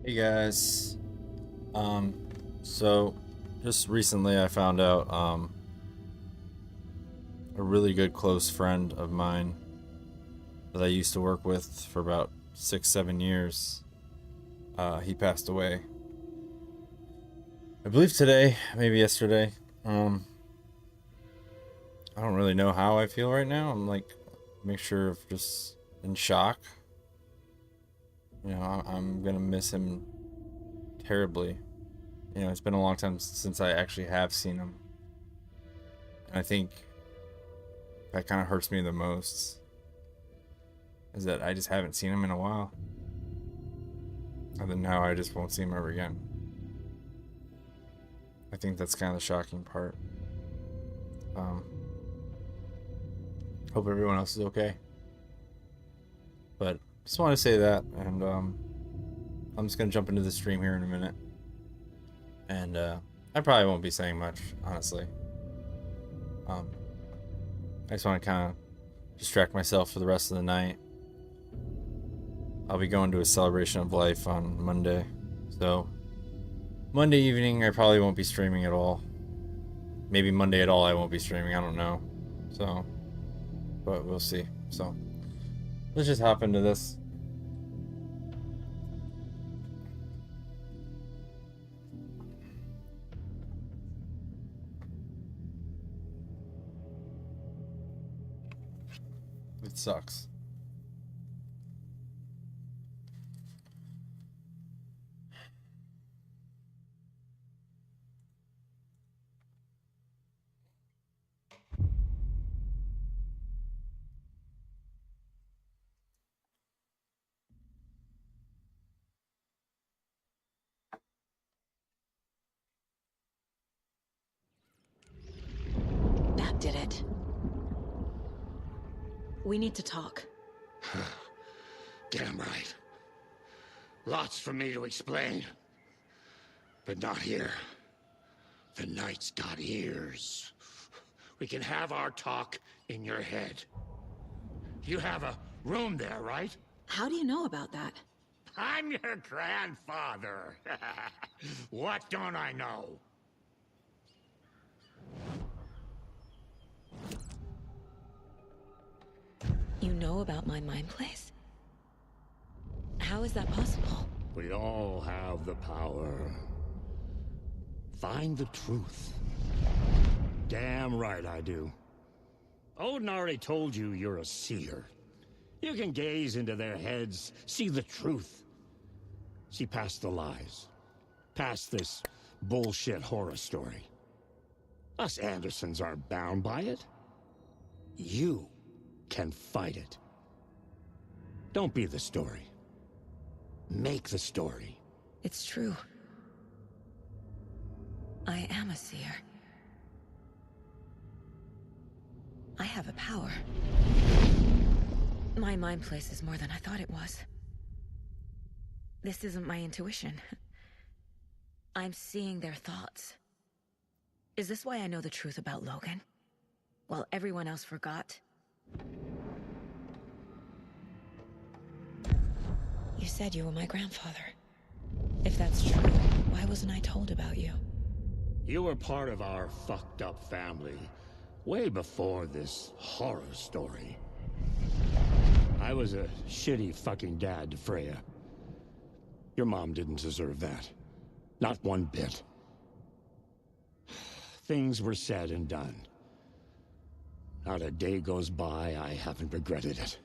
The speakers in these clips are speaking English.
Hey guys. So just recently I found out a really good close friend of mine that I used to work with for about 6-7 years. He passed away. I believe today, maybe yesterday. I don't really know how I feel right now. I'm like a mixture of just in shock. You know, I'm gonna miss him terribly. You know, it's been a long time since I actually have seen him. And I think that kind of hurts me the most, is that I just haven't seen him in a while. And then now I just won't see him ever again. I think that's kind of the shocking part. Hope everyone else is okay. But just want to say that, and I'm just gonna jump into the stream here in a minute. And I probably won't be saying much, honestly. I just want to kind of distract myself for the rest of the night. I'll be going to a celebration of life on Monday, so Monday evening I probably won't be streaming at all. Maybe Monday at all I won't be streaming, I don't know. So, but we'll see. So, let's just hop into this. It sucks. That did it. We need to talk. Damn right. Lots for me to explain. But not here. The night's got ears. We can have our talk in your head. You have a room there, right? How do you know about that? I'm your grandfather. What don't I know? You know about my mind place? How is that possible? We all have the power. Find the truth. Damn right I do. Odin already told you you're a seer. You can gaze into their heads, see the truth. See past the lies. Past this bullshit horror story. Us Andersons aren't bound by it. You can fight it. Don't be the story. Make the story. It's true. I am a seer. I have a power. My mind place is more than I thought it was. This isn't my intuition. I'm seeing their thoughts. Is this why I know the truth about Logan? While everyone else forgot? You said you were my grandfather. If that's true, why wasn't I told about you? You were part of our fucked up family, way before this horror story. I was a shitty fucking dad to Freya. Your mom didn't deserve that. Not one bit. Things were said and done. Not a day goes by I haven't regretted it.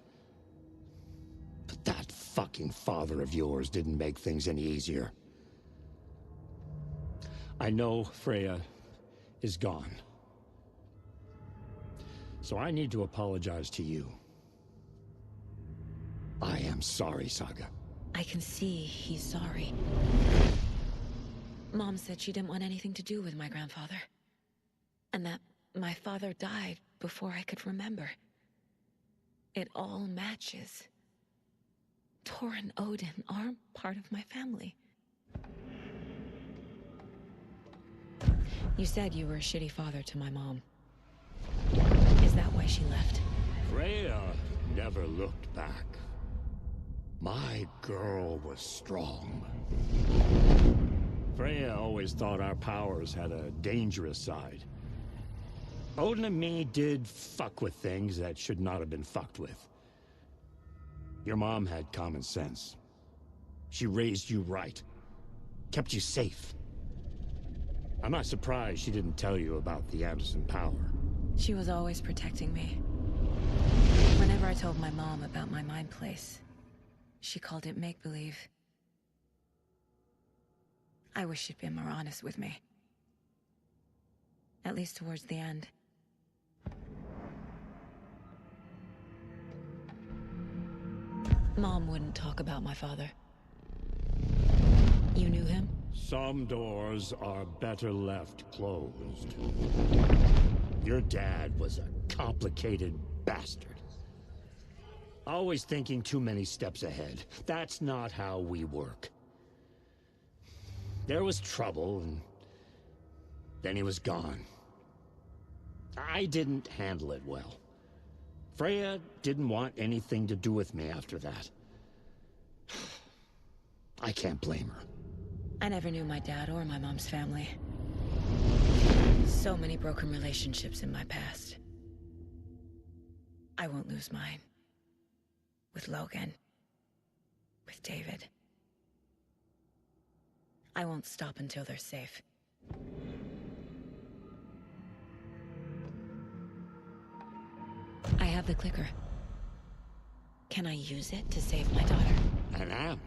But that fucking father of yours didn't make things any easier. I know Freya is gone. So I need to apologize to you. I am sorry, Saga. I can see he's sorry. Mom said she didn't want anything to do with my grandfather. And that my father died before I could remember. It all matches. Tor and Odin aren't part of my family. You said you were a shitty father to my mom. Is that why she left? Freya never looked back. My girl was strong. Freya always thought our powers had a dangerous side. Odin and me did fuck with things that should not have been fucked with. Your mom had common sense. She raised you right. Kept you safe. I'm not surprised she didn't tell you about the Anderson power. She was always protecting me. Whenever I told my mom about my mind place, she called it make-believe. I wish she'd been more honest with me. At least towards the end. Mom wouldn't talk about my father. You knew him? Some doors are better left closed. Your dad was a complicated bastard. Always thinking too many steps ahead. That's not how we work. There was trouble, and then he was gone. I didn't handle it well. Freya didn't want anything to do with me after that. I can't blame her. I never knew my dad or my mom's family. So many broken relationships in my past. I won't lose mine. With Logan. With David. I won't stop until they're safe. I have the clicker. Can I use it to save my daughter? An amp?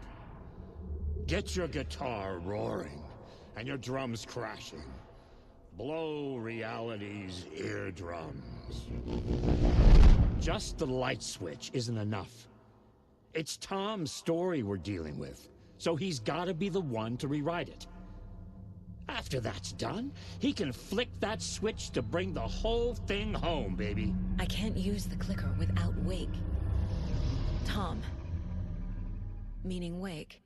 Get your guitar roaring, and your drums crashing. Blow reality's eardrums. Just the light switch isn't enough. It's Tom's story we're dealing with, so he's gotta be the one to rewrite it. After that's done, he can flick that switch to bring the whole thing home, baby. I can't use the clicker without Wake. Tom. Meaning Wake.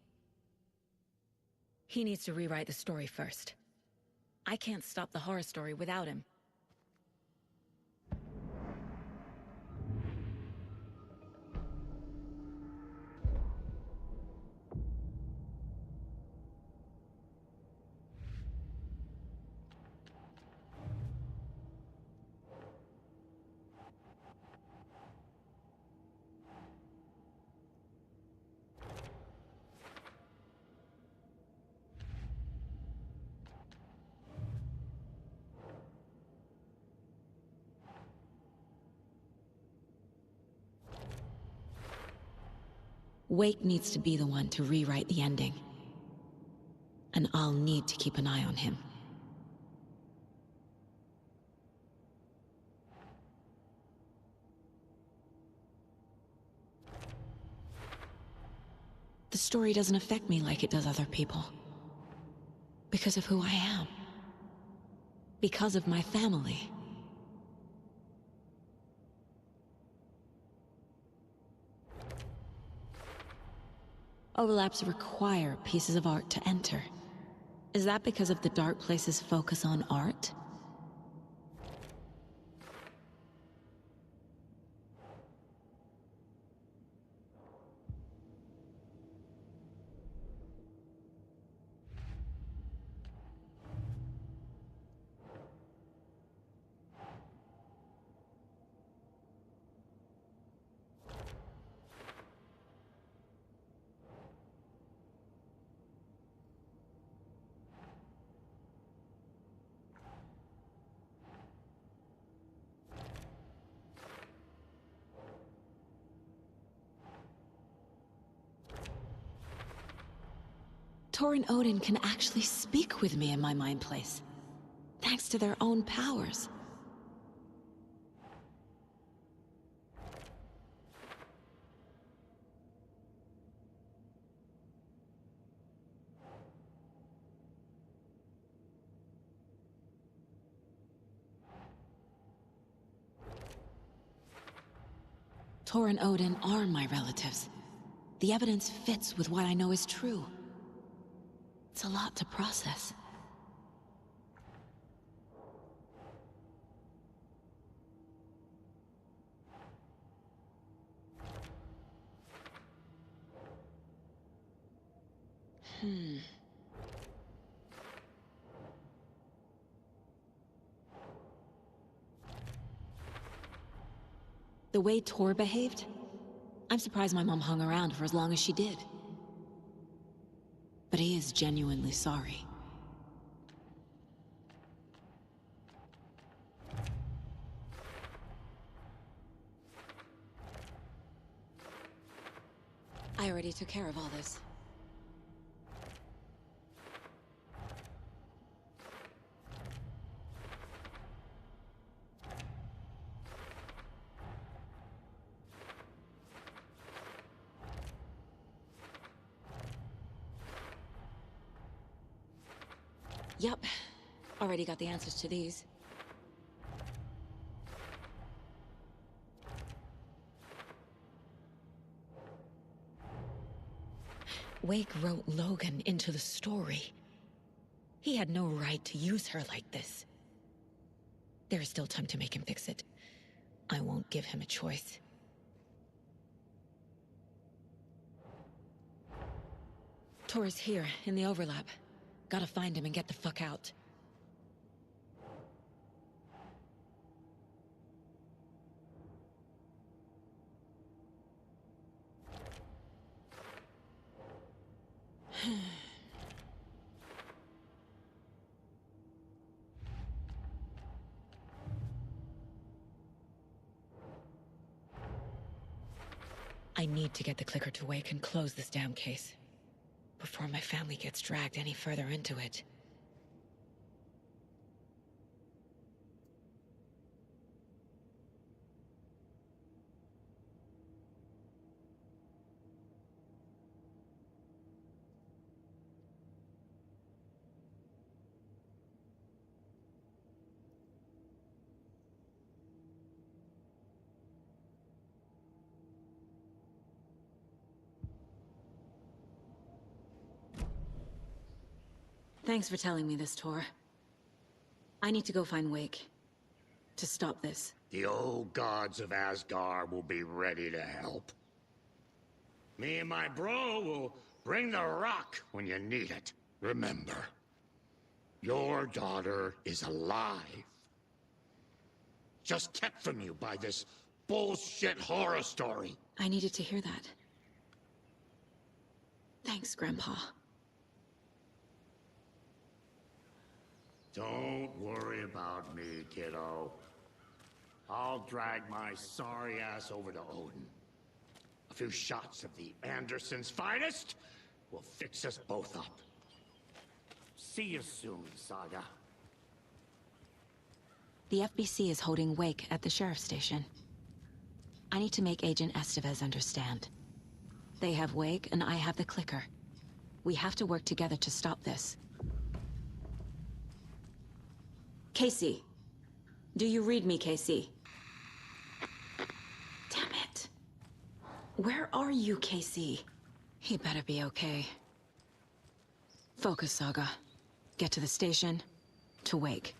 He needs to rewrite the story first. I can't stop the horror story without him. Wake needs to be the one to rewrite the ending. And I'll need to keep an eye on him. The story doesn't affect me like it does other people. Because of who I am. Because of my family. Overlaps require pieces of art to enter. Is that because of the Dark Place's focus on art? Thor and Odin can actually speak with me in my mind place, thanks to their own powers. Thor and Odin are my relatives. The evidence fits with what I know is true. It's a lot to process. The way Tor behaved? I'm surprised my mom hung around for as long as she did. But he is genuinely sorry. I already took care of all this. Yup. Already got the answers to these. Wake wrote Logan into the story. He had no right to use her like this. There is still time to make him fix it. I won't give him a choice. Tor is here, in the overlap. Gotta find him and get the fuck out. I need to get the clicker to Wake and close this damn case. Before my family gets dragged any further into it. Thanks for telling me this, Tor. I need to go find Wake. To stop this. The old gods of Asgard will be ready to help. Me and my bro will bring the rock when you need it. Remember, your daughter is alive. Just kept from you by this bullshit horror story. I needed to hear that. Thanks, Grandpa. Don't worry about me, kiddo. I'll drag my sorry ass over to Odin. A few shots of the Andersons' finest will fix us both up. See you soon, Saga. The FBC is holding Wake at the sheriff's station. I need to make Agent Estevez understand. They have Wake and I have the clicker. We have to work together to stop this. Casey. Do you read me, Casey? Damn it. Where are you, Casey? He better be okay. Focus, Saga. Get to the station, to Wake.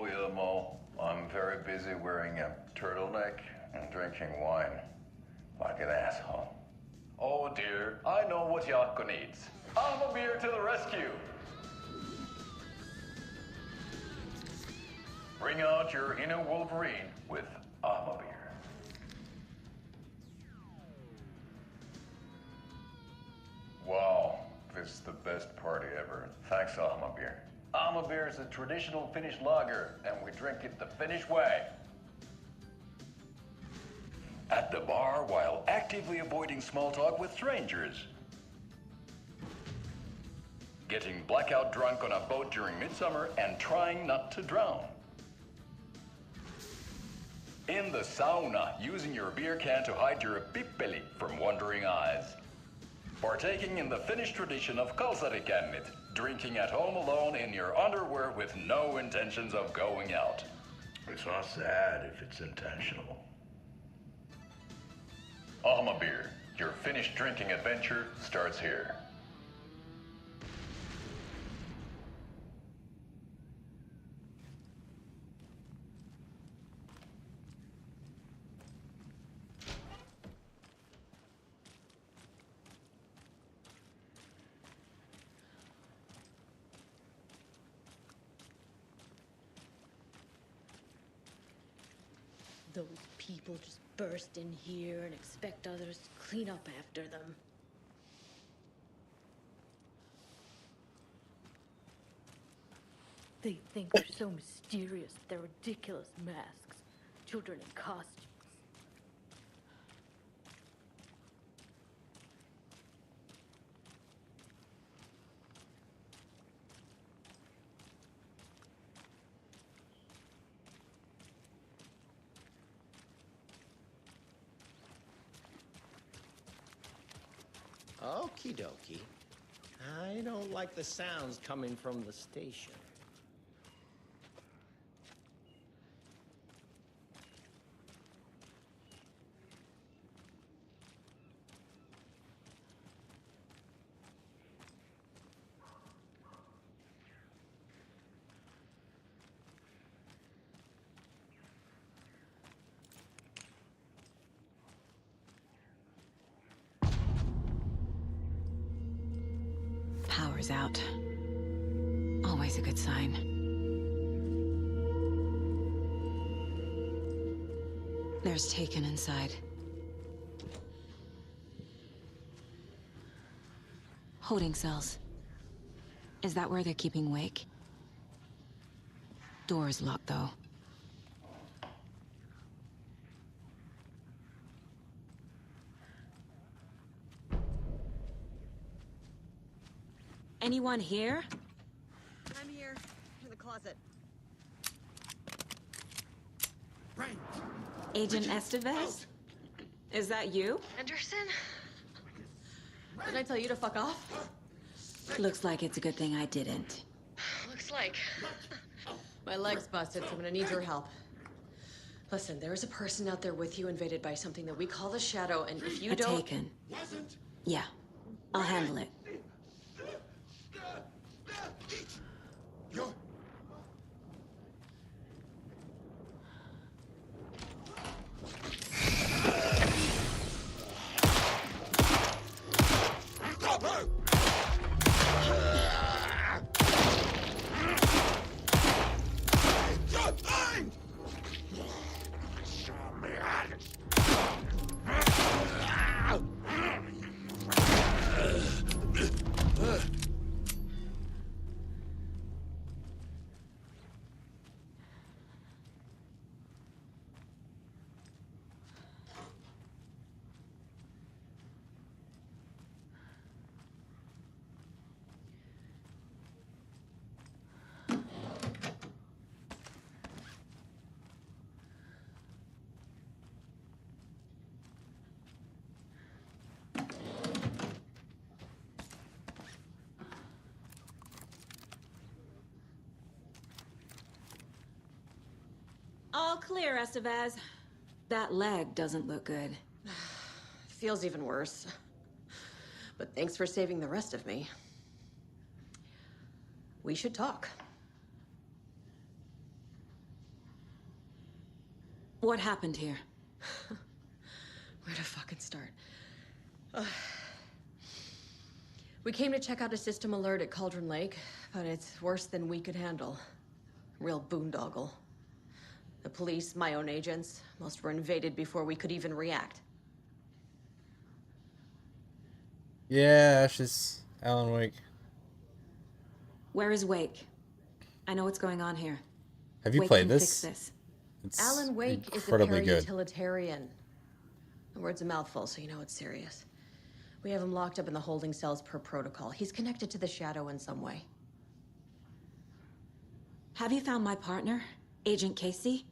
Guillermo. I'm very busy wearing a turtleneck and drinking wine like an asshole. Oh dear, I know what Jaakko needs. I'm a beer to the rescue. Bring out your inner Wolverine with Armor Beer. Wow, this is the best party ever. Thanks, Armor Beer. Armor Beer is a traditional Finnish lager, and we drink it the Finnish way. At the bar while actively avoiding small talk with strangers. Getting blackout drunk on a boat during midsummer and trying not to drown. In the sauna, using your beer can to hide your pippeli from wandering eyes. Partaking in the Finnish tradition of kalsarikännit, drinking at home alone in your underwear with no intentions of going out. It's not sad if it's intentional. Alma Beer, your Finnish drinking adventure starts here. Those people just burst in here and expect others to clean up after them. They think they're so mysterious with their ridiculous masks. Children in costumes. Okie dokie. I don't like the sounds coming from the station. Power's out. Always a good sign. There's Taken inside. Holding cells. Is that where they're keeping Wake? Door's locked, though. Anyone here? I'm here, in the closet. Agent Estevez? Is that you? Anderson? Didn't I tell you to fuck off? Looks like it's a good thing I didn't. Looks like. My leg's busted, so I'm gonna need your help. Listen, there is a person out there with you invaded by something that we call the Shadow, and if you don't... Taken. Yeah, I'll handle it. All clear, Estevez. That leg doesn't look good. Feels even worse. But thanks for saving the rest of me. We should talk. What happened here? Where to fucking start? We came to check out a system alert at Cauldron Lake, but it's worse than we could handle. Real boondoggle. The police, my own agents, most were invaded before we could even react. Yeah, Ashes. Alan Wake. Where is Wake? I know what's going on here. Have you Wake played can this? Fix this. It's Alan Wake is a incredibly good. para-utilitarian. The word's a mouthful, so you know it's serious. We have him locked up in the holding cells per protocol. He's connected to the Shadow in some way. Have you found my partner, Agent Casey?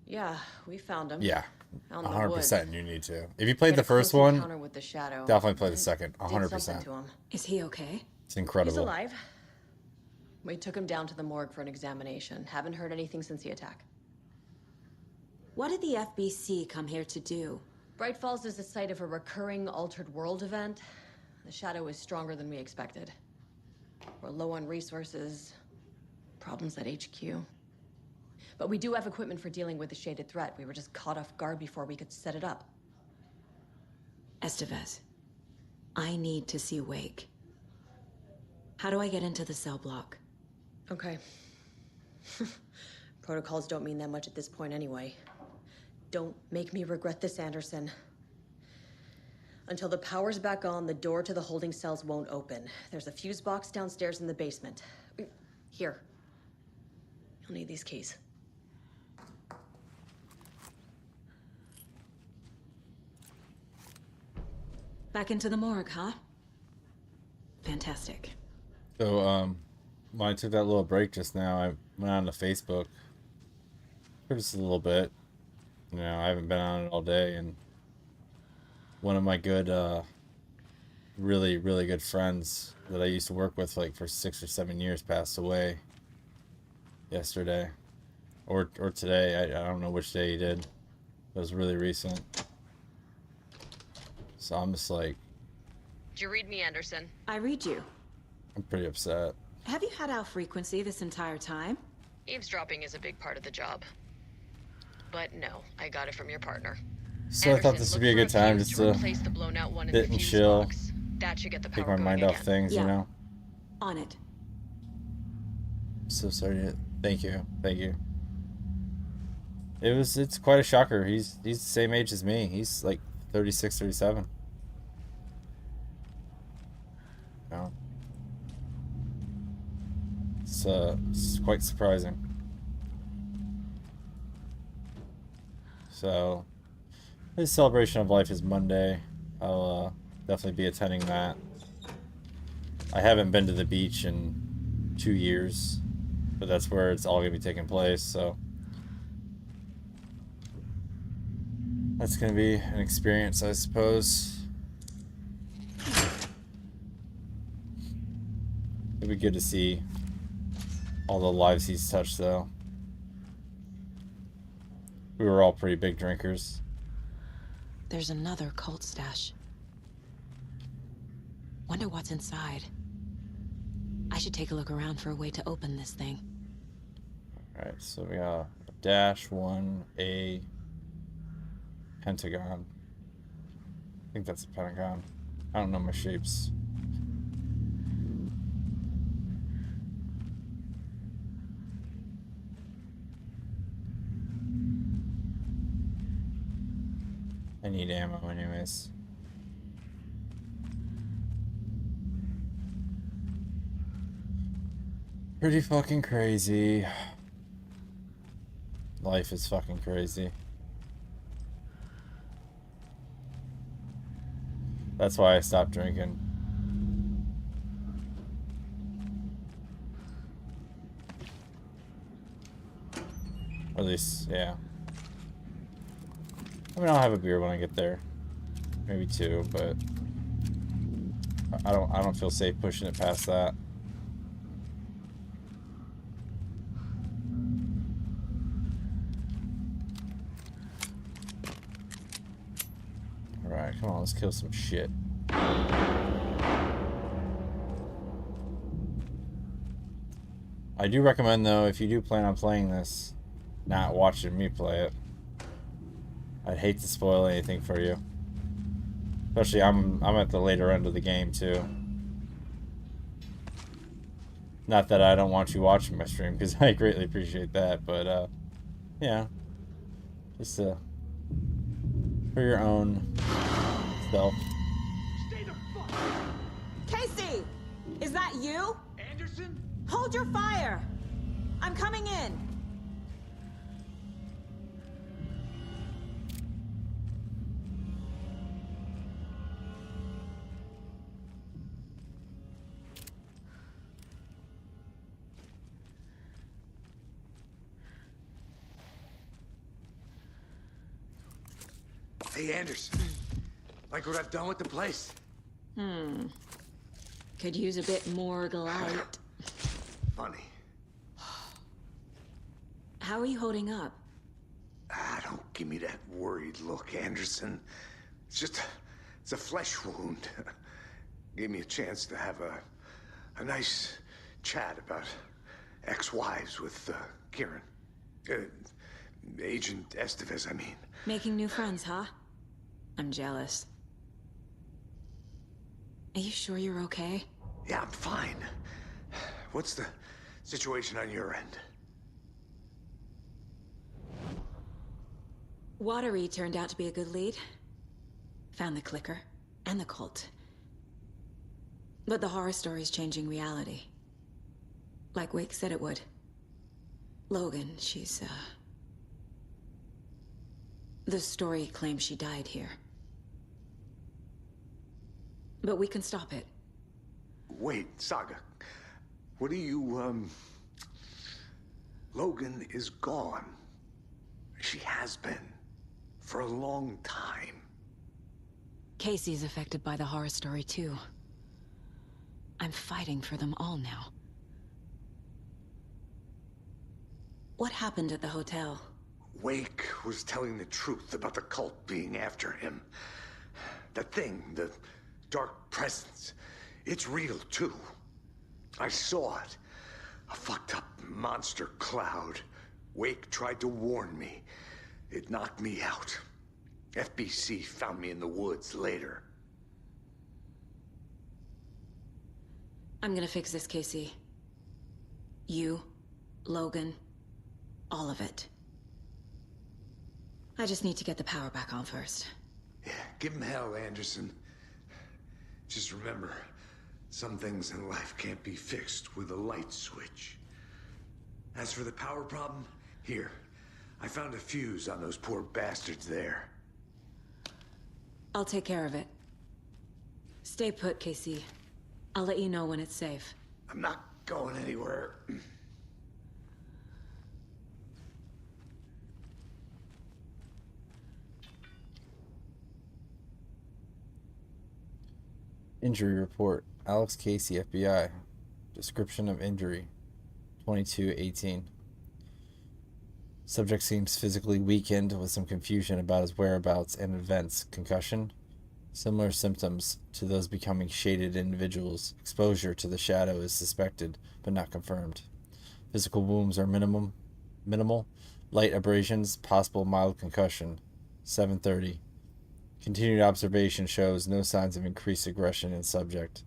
Yeah, we found him. Yeah, Out in the 100%. woods. You need to. If you played Had the a close first one, encounter with the Shadow. definitely play the second. Did 100%. something to him. Is he okay? It's incredible. He's alive. We took him down to the morgue for an examination. Haven't heard anything since the attack. What did the FBC come here to do? Bright Falls is the site of a recurring altered world event. The Shadow is stronger than we expected. We're low on resources, problems at HQ. But we do have equipment for dealing with the shaded threat. We were just caught off guard before we could set it up. Estevez, I need to see Wake. How do I get into the cell block? Okay. Protocols don't mean that much at this point anyway. Don't make me regret this, Anderson. Until the power's back on, the door to the holding cells won't open. There's a fuse box downstairs in the basement. Here. You'll need these keys. Back into the morgue, huh? Fantastic. So, when I took that little break just now, I went on to Facebook for just a little bit. You know, I haven't been on it all day, and one of my good, really, really good friends that I used to work with like for 6 or 7 years passed away yesterday, or today. I don't know which day he did. It was really recent. So I'm just like, Did you read me, Anderson? I read you. I'm pretty upset. Have you had our frequency this entire time? Eavesdropping is a big part of the job. But no, I got it from your partner. So I thought this would be a good time just to replace the blown out one in sit the and fuse chill, box. That should get the power take my going mind off again. things, Yeah. you know? On it. So sorry to, thank you. It's quite a shocker. He's the same age as me. He's like 36, 37. No. It's quite surprising. So, this celebration of life is Monday. I'll definitely be attending that. I haven't been to the beach in 2 years, but that's where it's all gonna be taking place. So that's gonna be an experience, I suppose. It'd be good to see all the lives he's touched, though. We were all pretty big drinkers. There's another cult stash. Wonder what's inside. I should take a look around for a way to open this thing. Alright, so we got a dash, 1A, pentagon. I think that's a pentagon. I don't know my shapes. I need ammo anyways. Pretty fucking crazy. Life is fucking crazy. That's why I stopped drinking. Or at least, yeah. I mean, I'll have a beer when I get there. Maybe 2, but I don't feel safe pushing it past that. Alright, come on, let's kill some shit. I do recommend, though, if you do plan on playing this, not watching me play it. I'd hate to spoil anything for you. Especially I'm at the later end of the game too. Not that I don't want you watching my stream, because I greatly appreciate that, but yeah. Just for your own self. Casey! Is that you? Anderson? Hold your fire! I'm coming in! Hey, Anderson. Like what I've done with the place? Could use a bit more light. Funny. How are you holding up? Don't give me that worried look, Anderson. It's a flesh wound. Gave me a chance to have a nice chat about ex-wives with Kieran. Agent Estevez, I mean. Making new friends, huh? I'm jealous. Are you sure you're okay? Yeah, I'm fine. What's the situation on your end? Watery turned out to be a good lead. Found the clicker and the cult. But the horror story's changing reality. Like Wake said it would. Logan, she's, the story claims she died here. But we can stop it. Wait, Saga. What do you, Logan is gone. She has been. For a long time. Casey's affected by the horror story, too. I'm fighting for them all now. What happened at the hotel? Wake was telling the truth about the cult being after him. The thing, the dark presence, it's real too. I saw it. A fucked up monster cloud. Wake tried to warn me. It knocked me out. FBC found me in the woods later. I'm gonna fix this, Casey. You, Logan, all of it. I just need to get the power back on first. Yeah, give him hell, Anderson. Just remember, some things in life can't be fixed with a light switch. As for the power problem, here. I found a fuse on those poor bastards there. I'll take care of it. Stay put, Casey. I'll let you know when it's safe. I'm not going anywhere. Injury report. Alex Casey, FBI. Description of injury. 22:18. Subject seems physically weakened with some confusion about his whereabouts and events. Concussion. Similar symptoms to those becoming shaded individuals. Exposure to the shadow is suspected, but not confirmed. Physical wounds are minimal. Light abrasions, possible mild concussion. 7:30. Continued observation shows no signs of increased aggression in subject.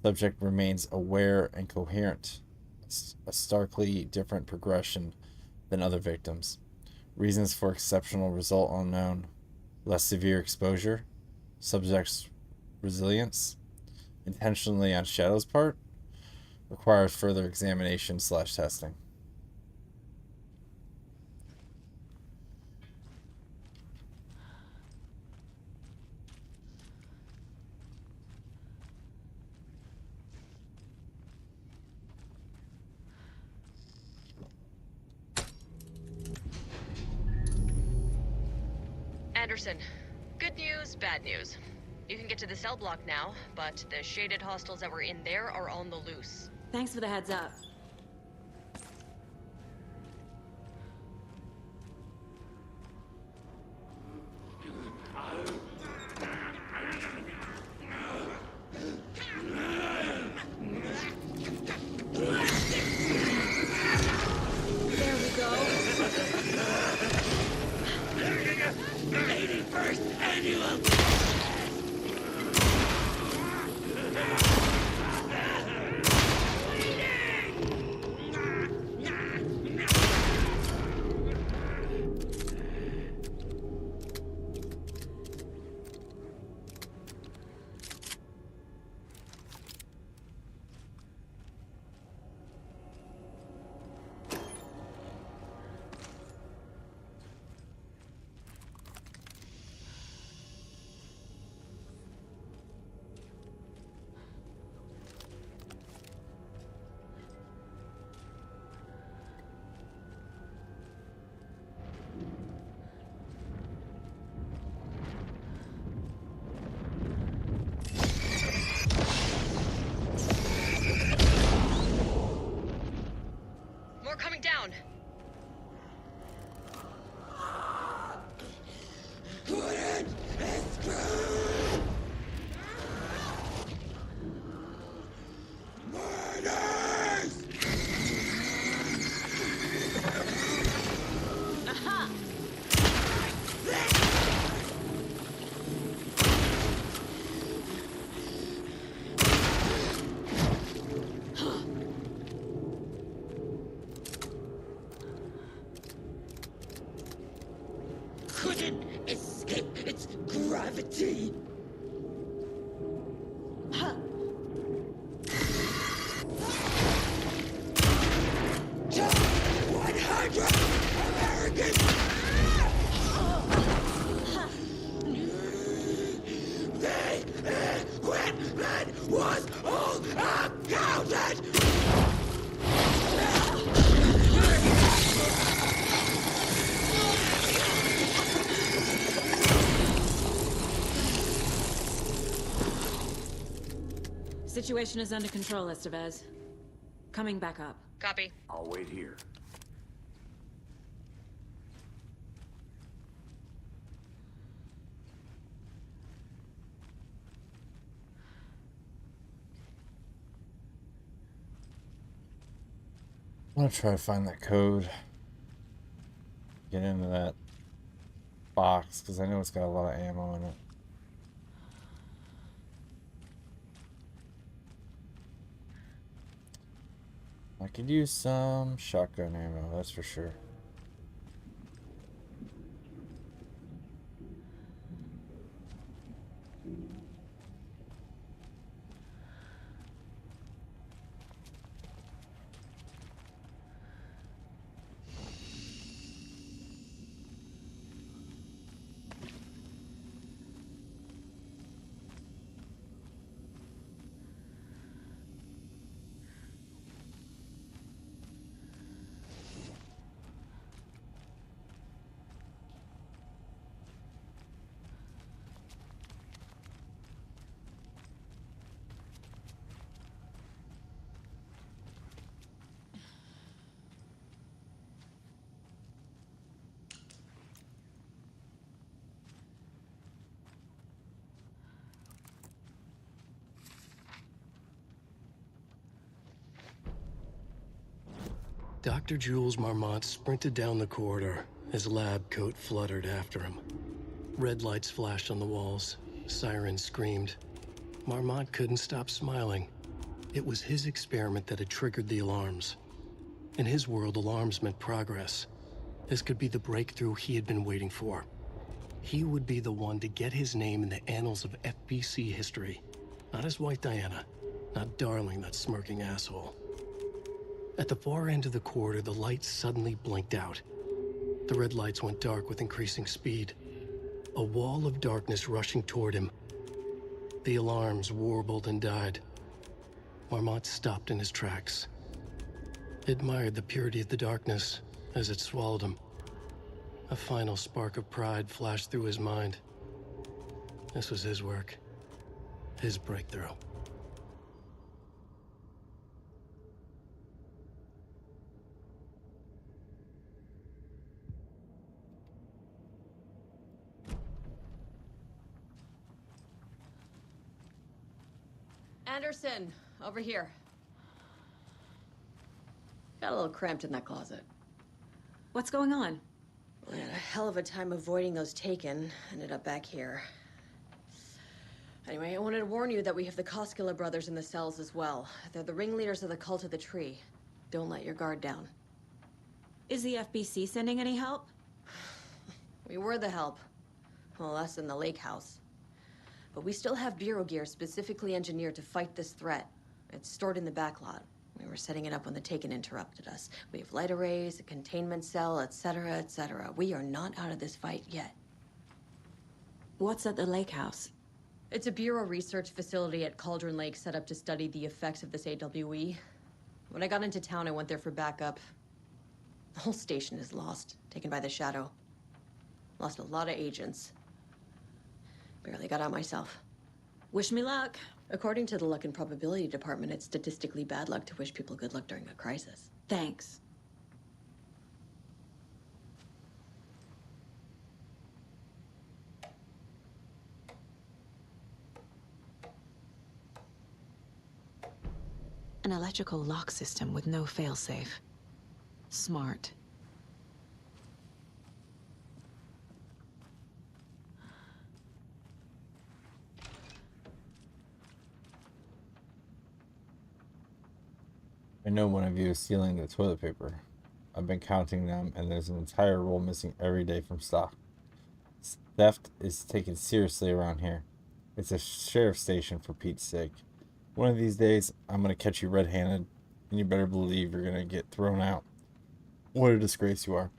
Subject remains aware and coherent. A starkly different progression than other victims. Reasons for exceptional result unknown. Less severe exposure. Subject's resilience. Intentionally on Shadow's part. Requires further examination/testing. Anderson, good news, bad news. You can get to the cell block now, but the shaded hostiles that were in there are on the loose. Thanks for the heads up. There we go. Couldn't escape its gravity. Just 100 Americans. The equipment was all accounted. Situation is under control, Estevez. Coming back up. Copy. I'll wait here. I'm gonna try to find that code. Get into that box, because I know it's got a lot of ammo in it. I could use some shotgun ammo, that's for sure. Dr. Jules Marmont sprinted down the corridor, his lab coat fluttered after him. Red lights flashed on the walls, sirens screamed. Marmont couldn't stop smiling. It was his experiment that had triggered the alarms. In his world, alarms meant progress. This could be the breakthrough he had been waiting for. He would be the one to get his name in the annals of FBC history. Not as White Diana, not Darling, that smirking asshole. At the far end of the corridor, the lights suddenly blinked out. The red lights went dark with increasing speed. A wall of darkness rushing toward him. The alarms warbled and died. Marmont stopped in his tracks. He admired the purity of the darkness as it swallowed him. A final spark of pride flashed through his mind. This was his work. His breakthrough. Anderson, over here. Got a little cramped in that closet. What's going on? I had a hell of a time avoiding those taken. Ended up back here. Anyway, I wanted to warn you that we have the Koskela brothers in the cells as well. They're the ringleaders of the Cult of the Tree. Don't let your guard down. Is the FBC sending any help? We were the help. Well, us in the lake house. But we still have Bureau gear specifically engineered to fight this threat. It's stored in the backlot. We were setting it up when the Taken interrupted us. We have light arrays, a containment cell, etc., etc. We are not out of this fight yet. What's at the lake house? It's a Bureau research facility at Cauldron Lake set up to study the effects of this AWE. When I got into town, I went there for backup. The whole station is lost, taken by the Shadow. Lost a lot of agents. Barely got out myself. Wish me luck. According to the Luck and Probability Department, it's statistically bad luck to wish people good luck during a crisis. Thanks. An electrical lock system with no failsafe. Smart. know one of you is stealing the toilet paper. I've been counting them, and there's an entire roll missing every day from stock. Theft is taken seriously around here. It's a sheriff's station, for Pete's sake. One of these days, I'm going to catch you red-handed, and you better believe you're going to get thrown out. What a disgrace you are.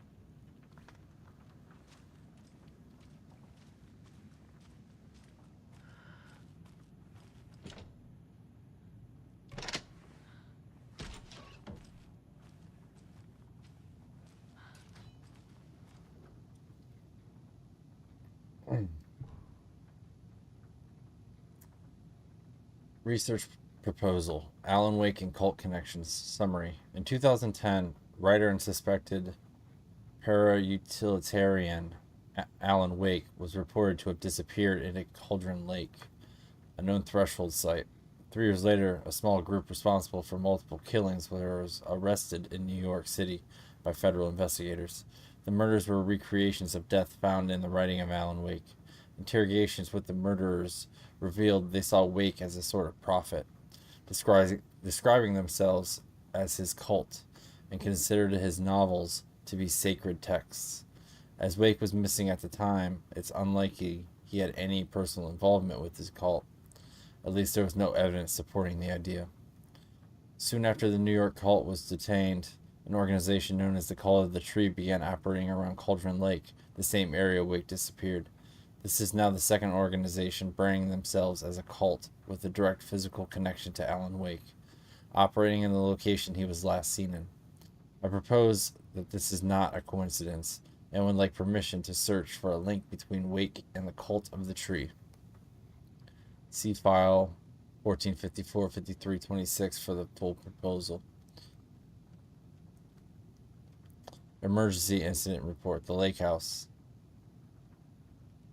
Research proposal. Alan Wake and cult connections. Summary. In 2010, writer and suspected para-utilitarian Alan Wake was reported to have disappeared in a Cauldron Lake, a known threshold site. 3 years later, a small group responsible for multiple killings was arrested in New York City by federal investigators. The murders were recreations of death found in the writing of Alan Wake. Interrogations with the murderers revealed they saw Wake as a sort of prophet, describing themselves as his cult, and considered his novels to be sacred texts. As Wake was missing at the time, it's unlikely he had any personal involvement with his cult. At least there was no evidence supporting the idea. Soon after the New York cult was detained, an organization known as the Cult of the Tree began operating around Cauldron Lake, the same area Wake disappeared. This is now the second organization branding themselves as a cult with a direct physical connection to Alan Wake, operating in the location he was last seen in. I propose that this is not a coincidence, and would like permission to search for a link between Wake and the Cult of the Tree. See file 1454-5326 for the full proposal. Emergency incident report. The Lake House.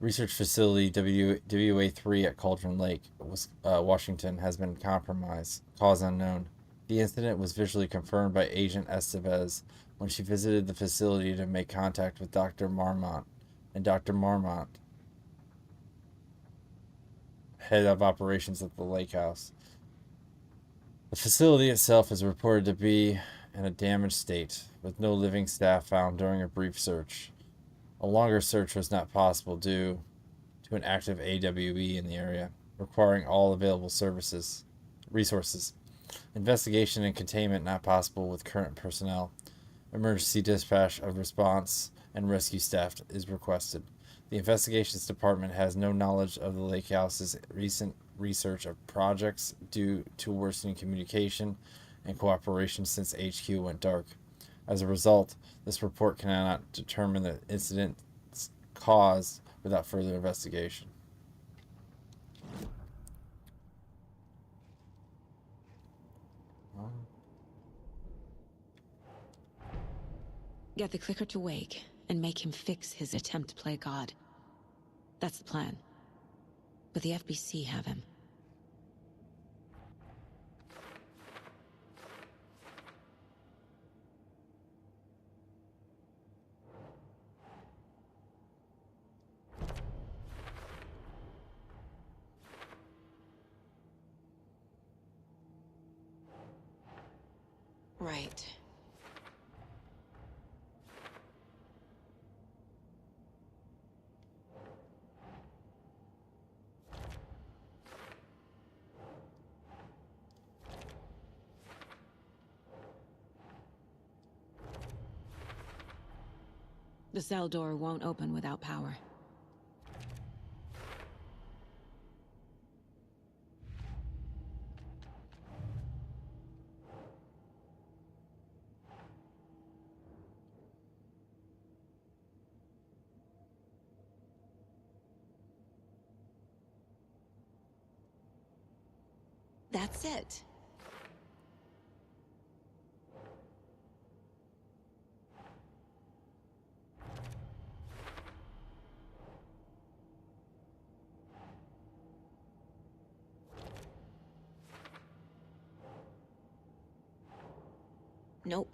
Research facility WA3 at Cauldron Lake, Washington, has been compromised. Cause unknown. The incident was visually confirmed by Agent Estevez when she visited the facility to make contact with Dr. Marmont, and Dr. Marmont, head of operations at the Lake House. The facility itself is reported to be in a damaged state, with no living staff found during a brief search. A longer search was not possible due to an active AWE in the area, requiring all available resources. Investigation and containment not possible with current personnel. Emergency dispatch of response and rescue staff is requested. The investigations department has no knowledge of the Lake House's recent research of projects due to worsening communication and cooperation since HQ went dark. As a result, this report cannot determine the incident's cause without further investigation. Get the clicker to Wake and make him fix his attempt to play God. That's the plan. But the FBC have him. Right. The cell door won't open without power. That's it. Nope.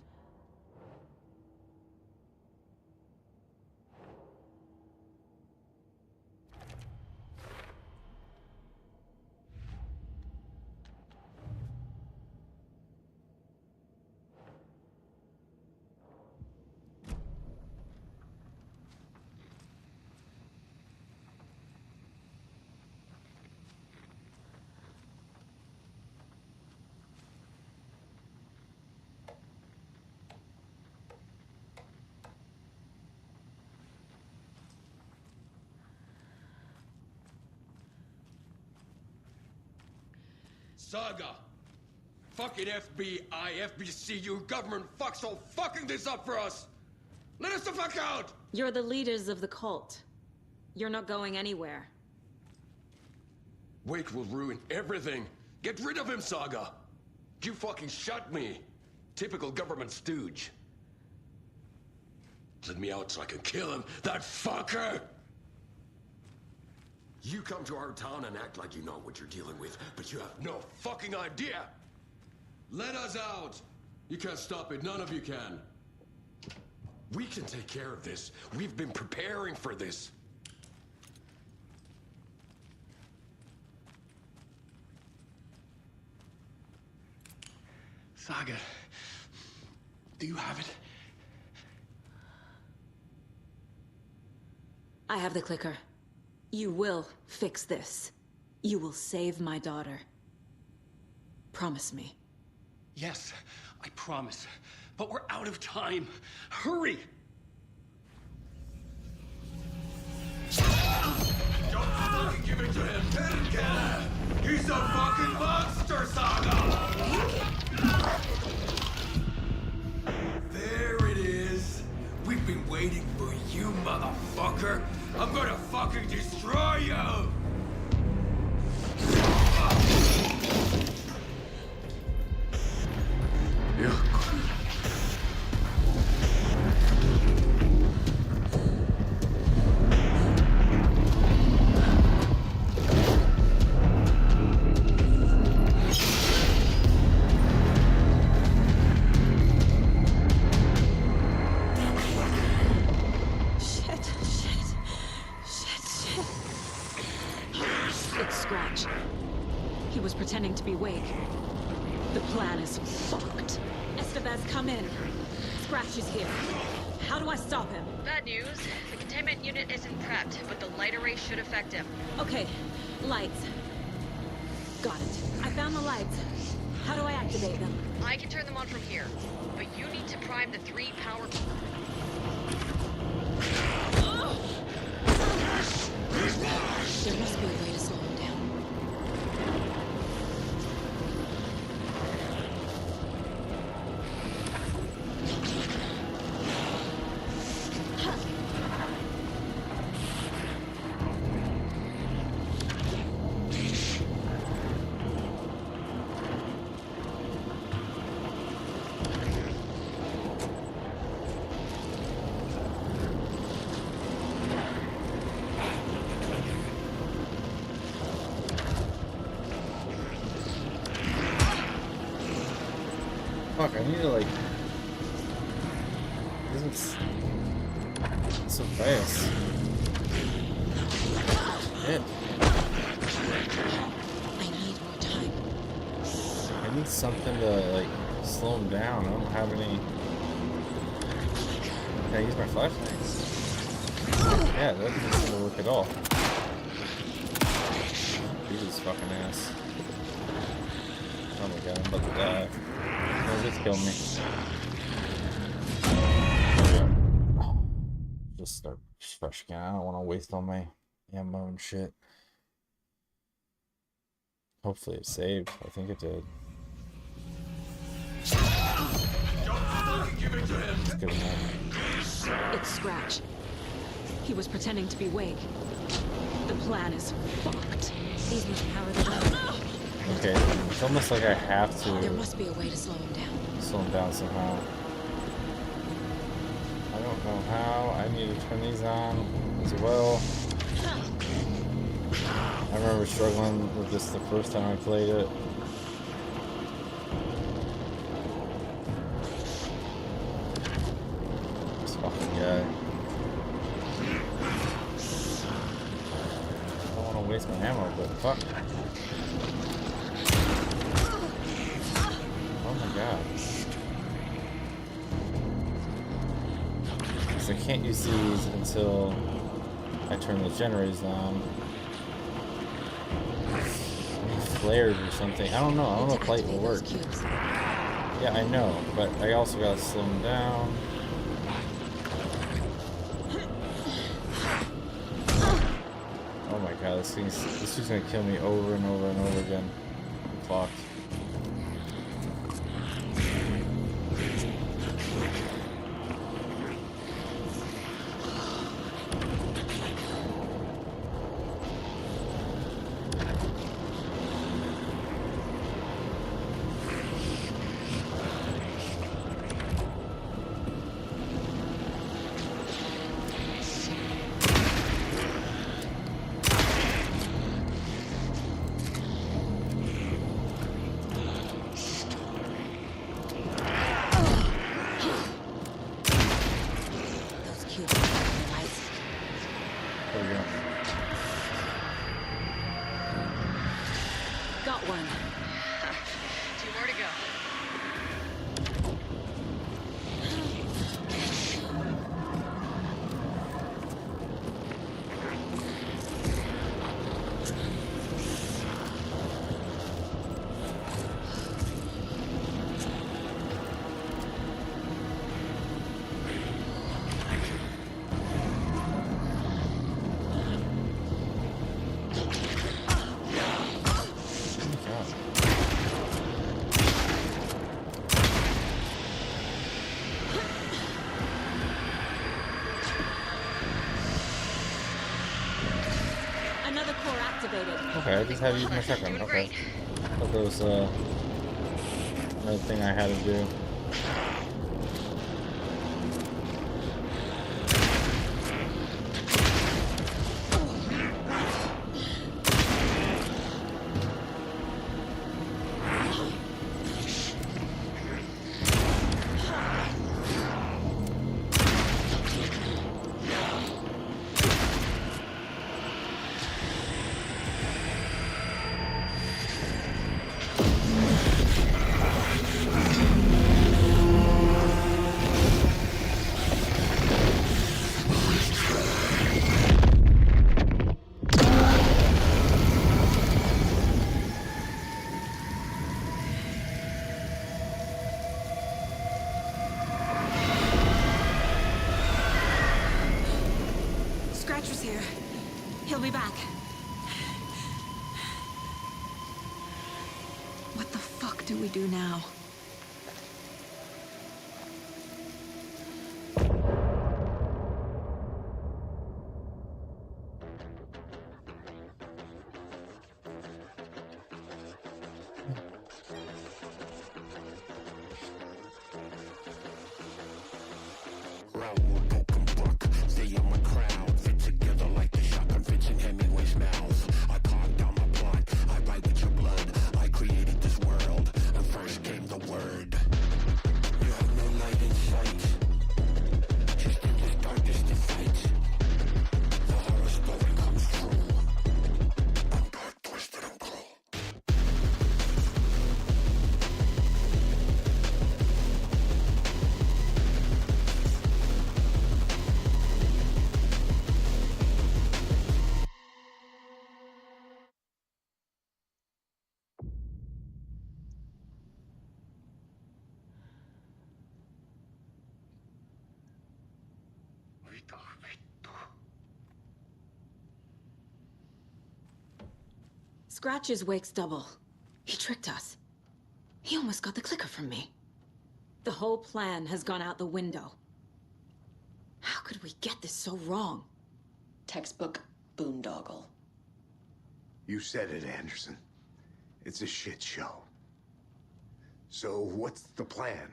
Saga! Fucking FBI, FBC, you government fucks all fucking this up for us! Let us the fuck out! You're the leaders of the cult. You're not going anywhere. Wake will ruin everything. Get rid of him, Saga! You fucking shot me! Typical government stooge. Let me out so I can kill him, that fucker! You come to our town and act like you know what you're dealing with, but you have no fucking idea! Let us out! You can't stop it, none of you can. We can take care of this. We've been preparing for this. Saga, do you have it? I have the clicker. You will fix this. You will save my daughter. Promise me. Yes, I promise. But we're out of time. Hurry! Don't fucking give it to him! Let him get it! He's a fucking monster, Saga! There it is! We've been waiting for you, motherfucker! I'm gonna fucking destroy you! Scratch. He was pretending to be Wake. The plan is fucked. Estevez, come in. Scratch is here. How do I stop him? Bad news. The containment unit isn't prepped, but the light array should affect him. Okay, lights. Got it. I found the lights. How do I activate them? I can turn them on from here, but you need to prime the 3 power... There must be a way to slow him down. Fuck, I need to like... Isn't so fast. Shit. I need more time. I need something to like slow him down. I don't have any... Can I use my flashlight? Yeah, that doesn't work at all. Jesus fucking ass. Oh my god, I'm about to die. Oh, just kill me. Oh, just start fresh again. I don't want to waste all my ammo and shit. Hopefully it saved. I think it did. Don't give it to him! It's good enough. It's Scratch. He was pretending to be Wake. The plan is fucked. These must power the gun. Okay, it's almost like I have to There must be a way to slow him down. slow him down somehow. I don't know how. I need to turn these on as well. I remember struggling with this the first time I played it. This fucking guy. I don't want to waste my ammo, but fuck. Oh my god. Because I can't use these until I turn the generators on. Flares or something. I don't know. I don't know if light will work. Yeah, I know, but I also gotta slow them down. Oh my god, this thing's gonna kill me over and over and over again. I'm fucked. There we go. Got one. 2 more to go. Another core activated. Okay, I just had to use my shotgun. Doing Okay. great. Thought there was another thing I had to do. Scratcher's here. He'll be back. What the fuck do we do now? Scratch's wake's double. He tricked us. He almost got the clicker from me. The whole plan has gone out the window. How could we get this so wrong? Textbook boondoggle. You said it, Anderson. It's a shit show. So what's the plan?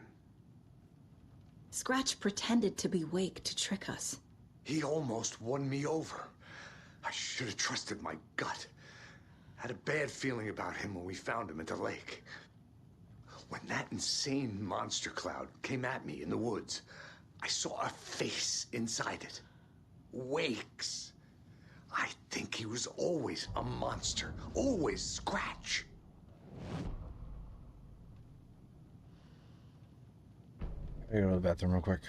Scratch pretended to be Wake to trick us. He almost won me over. I should have trusted my gut. Had a bad feeling about him when we found him at the lake. When that insane monster cloud came at me in the woods, I saw a face inside it. Wake's. I think he was always a monster. Always Scratch. I gotta go to the bathroom real quick.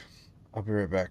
I'll be right back.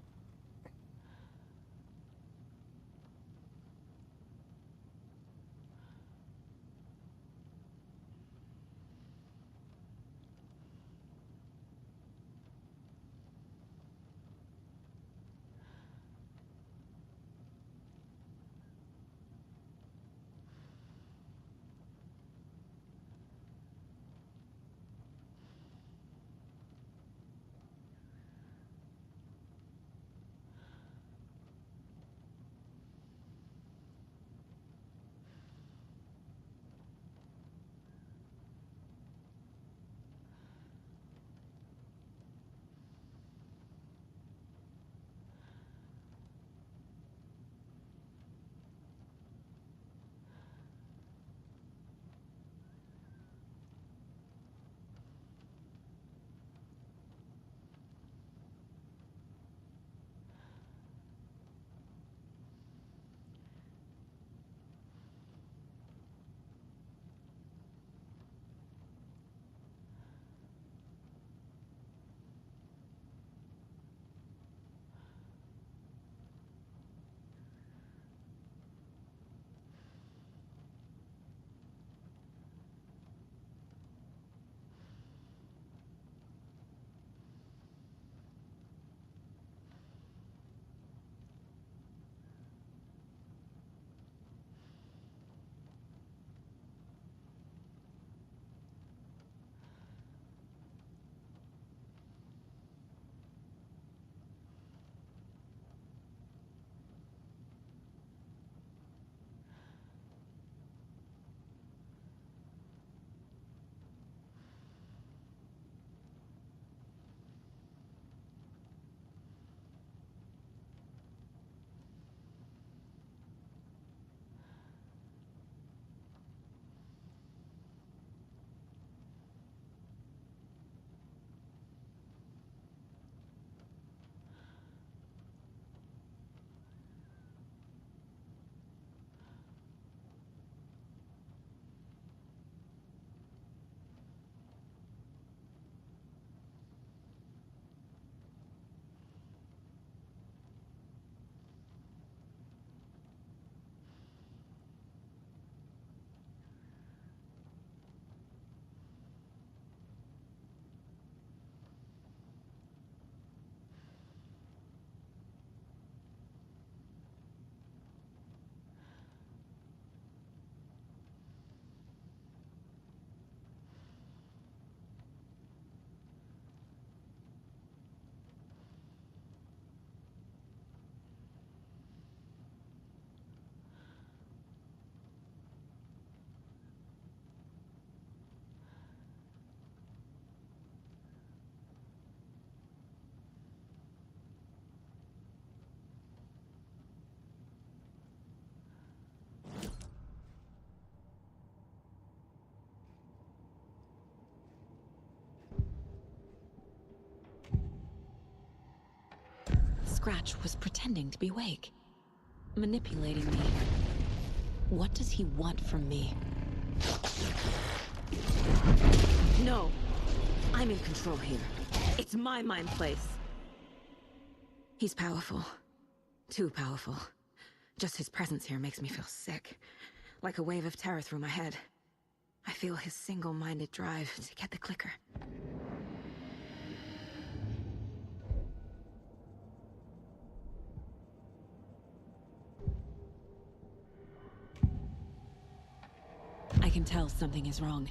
Scratch was pretending to be Wake. Manipulating me. What does he want from me? No! I'm in control here. It's my mind place. He's powerful. Too powerful. Just his presence here makes me feel sick. Like a wave of terror through my head. I feel his single-minded drive to get the clicker. I can tell something is wrong.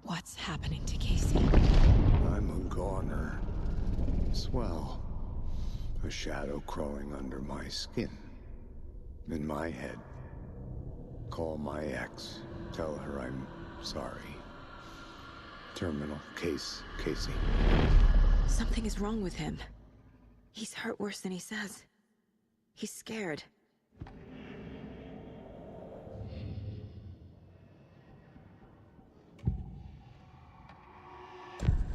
What's happening to Casey? I'm a goner. Swell. A shadow crawling under my skin. In my head. Call my ex. Tell her I'm sorry. Terminal case, Casey. Something is wrong with him. He's hurt worse than he says. He's scared.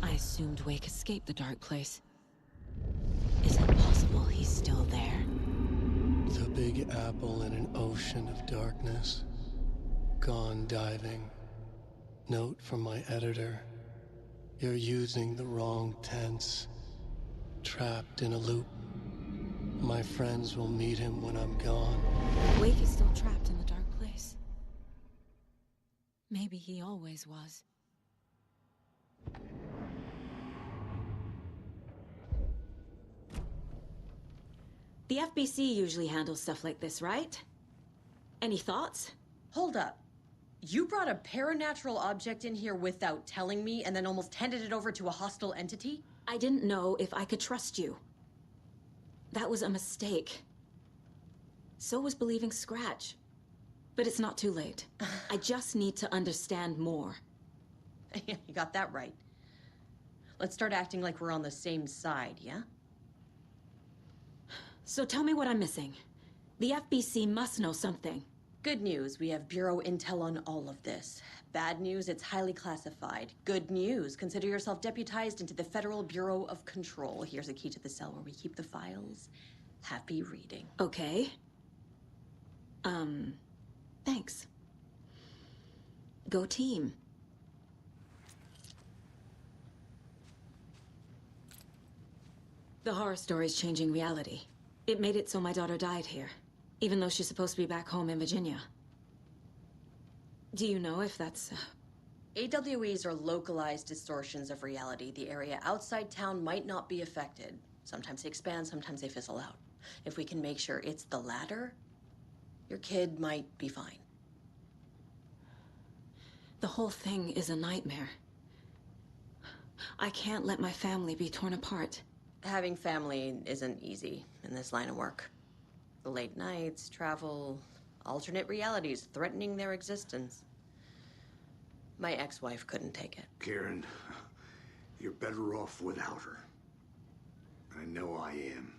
I assumed Wake escaped the dark place. Is it possible he's still there? The Big Apple in an ocean of darkness. Gone diving. Note from my editor. You're using the wrong tense. Trapped in a loop. My friends will meet him when I'm gone. Wake is still trapped in the dark place. Maybe he always was. The FBC usually handles stuff like this, right? Any thoughts? Hold up. You brought a paranatural object in here without telling me and then almost handed it over to a hostile entity? I didn't know if I could trust you. That was a mistake. So was believing Scratch. But it's not too late. I just need to understand more. Yeah, you got that right. Let's start acting like we're on the same side, yeah? So tell me what I'm missing. The FBC must know something. Good news, we have Bureau intel on all of this. Bad news, it's highly classified. Good news, consider yourself deputized into the Federal Bureau of Control. Here's a key to the cell where we keep the files. Happy reading. Okay. Thanks. Go team. The horror story's changing reality. It made it so my daughter died here, even though she's supposed to be back home in Virginia. Do you know if that's... AWEs are localized distortions of reality. The area outside town might not be affected. Sometimes they expand, sometimes they fizzle out. If we can make sure it's the latter, your kid might be fine. The whole thing is a nightmare. I can't let my family be torn apart. Having family isn't easy in this line of work. The late nights, travel, alternate realities threatening their existence. My ex-wife couldn't take it. Karen, you're better off without her. I know I am.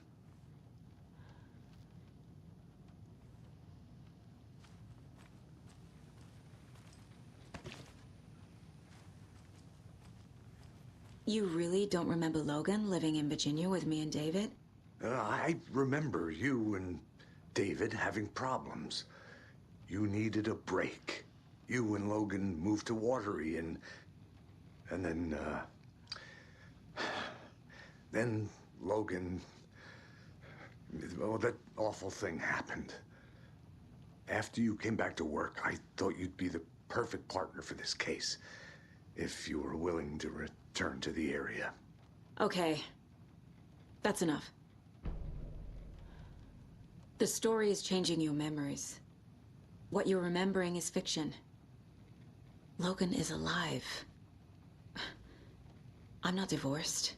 You really don't remember Logan living in Virginia with me and David? I remember you and David having problems. You needed a break. You and Logan moved to Watery and then Logan, well, that awful thing happened. After you came back to work, I thought you'd be the perfect partner for this case, if you were willing to return to the area. Okay. That's enough. The story is changing your memories. What you're remembering is fiction. Logan is alive. I'm not divorced.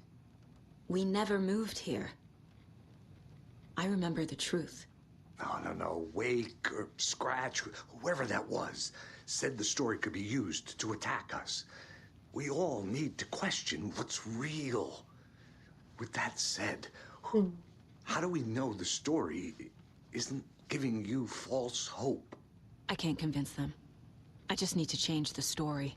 We never moved here. I remember the truth. No. Wake or Scratch, whoever that was, said the story could be used to attack us. We all need to question what's real. With that said, how do we know the story isn't giving you false hope? I can't convince them. I just need to change the story.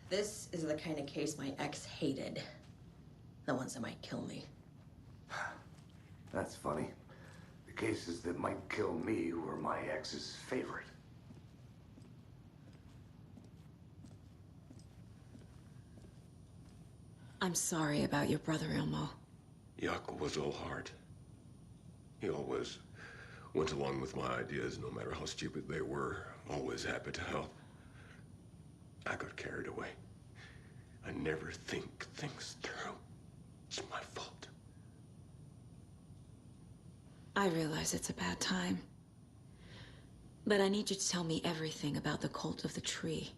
This is the kind of case my ex hated. The ones that might kill me. That's funny. The cases that might kill me were my ex's favorite. I'm sorry about your brother, Ilmo. Jaakko was all heart. He always went along with my ideas, no matter how stupid they were. Always happy to help. I got carried away. I never think things through. It's my fault. I realize it's a bad time. But I need you to tell me everything about the Cult of the Tree.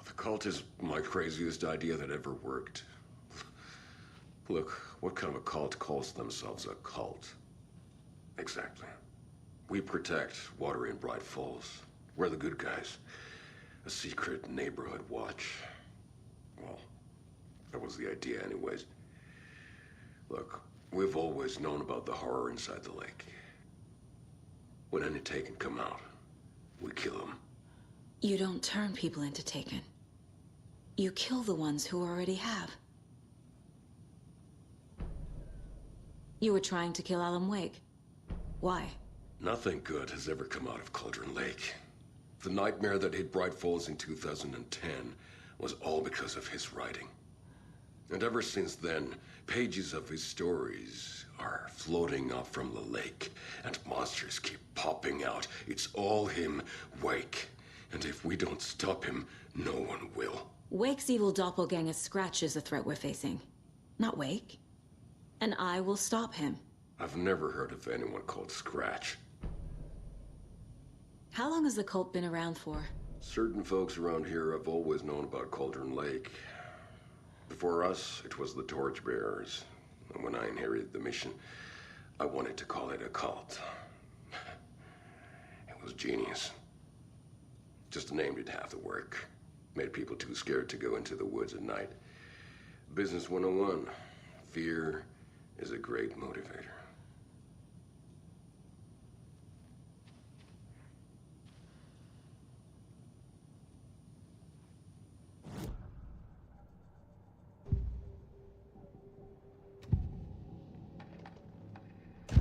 The cult is my craziest idea that ever worked. Look, what kind of a cult calls themselves a cult? Exactly. We protect Water in Bright Falls. We're the good guys. A secret neighborhood watch. Well, that was the idea anyways. Look, we've always known about the horror inside the lake. When any Taken come out, we kill them. You don't turn people into Taken. You kill the ones who already have. You were trying to kill Alan Wake. Why? Nothing good has ever come out of Cauldron Lake. The nightmare that hit Bright Falls in 2010 was all because of his writing. And ever since then, pages of his stories are floating up from the lake, and monsters keep popping out. It's all him, Wake. And if we don't stop him, no one will. Wake's evil doppelganger Scratch is the threat we're facing, not Wake. And I will stop him. I've never heard of anyone called Scratch. How long has the cult been around for? Certain folks around here have always known about Cauldron Lake. Before us, it was the Torchbearers. And when I inherited the mission, I wanted to call it a cult. It was genius. Just the name did half the work. Made people too scared to go into the woods at night. Business 101. Fear is a great motivator.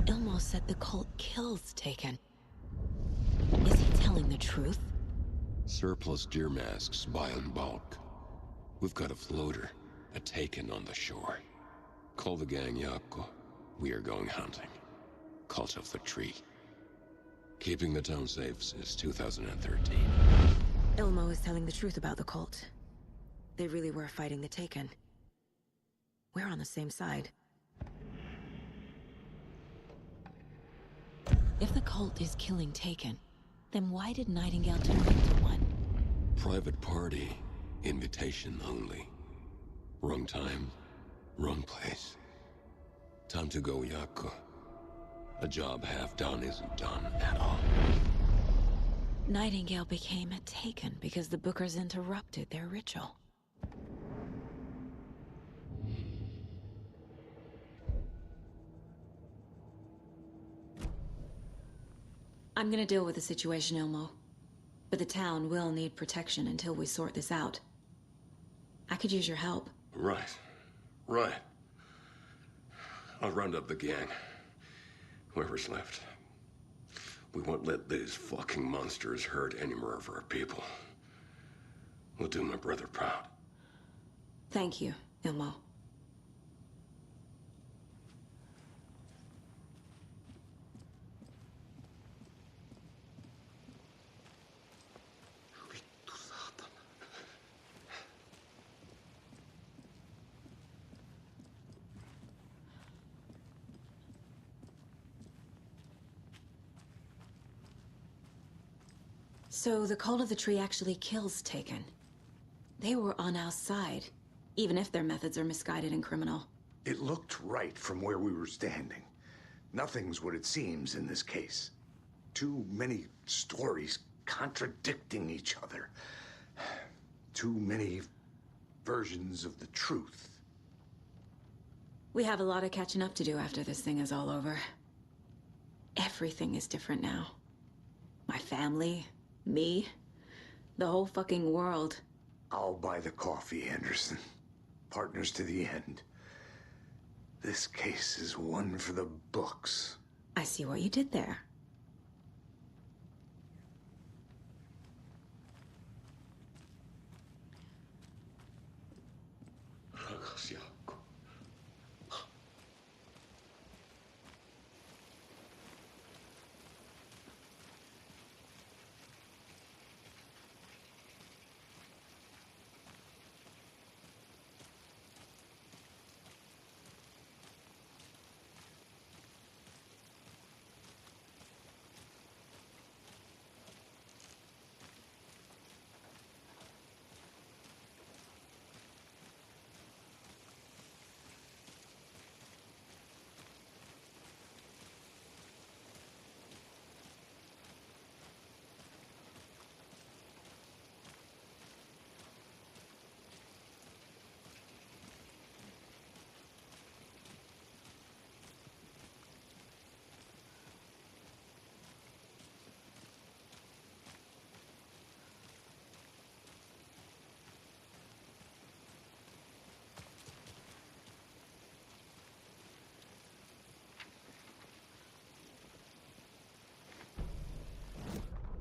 Ilmo said the cult kills Taken. Is he telling the truth? Surplus deer masks buy in bulk. We've got a floater, a Taken on the shore. Call the gang Jaakko. We are going hunting. Cult of the Tree. Keeping the town safe since 2013. Ilmo is telling the truth about the cult. They really were fighting the Taken. We're on the same side. If the cult is killing Taken, then why did Nightingale turn into one? Private party. Invitation only. Wrong time, wrong place. Time to go, Jaakko. A job half done isn't done at all. Nightingale became a Taken because the Bookers interrupted their ritual. I'm gonna deal with the situation, Ilmo. But the town will need protection until we sort this out. I could use your help. Right. Right. I'll round up the gang. Whoever's left. We won't let these fucking monsters hurt any more of our people. We'll do my brother proud. Thank you, Ilmo. So the Cult of the Tree actually kills Taken. They were on our side, even if their methods are misguided and criminal. It looked right from where we were standing. Nothing's what it seems in this case. Too many stories contradicting each other. Too many versions of the truth. We have a lot of catching up to do after this thing is all over. Everything is different now. My family, me, the whole fucking world. I'll buy the coffee, Anderson. Partners to the end. This case is one for the books. I see what you did there.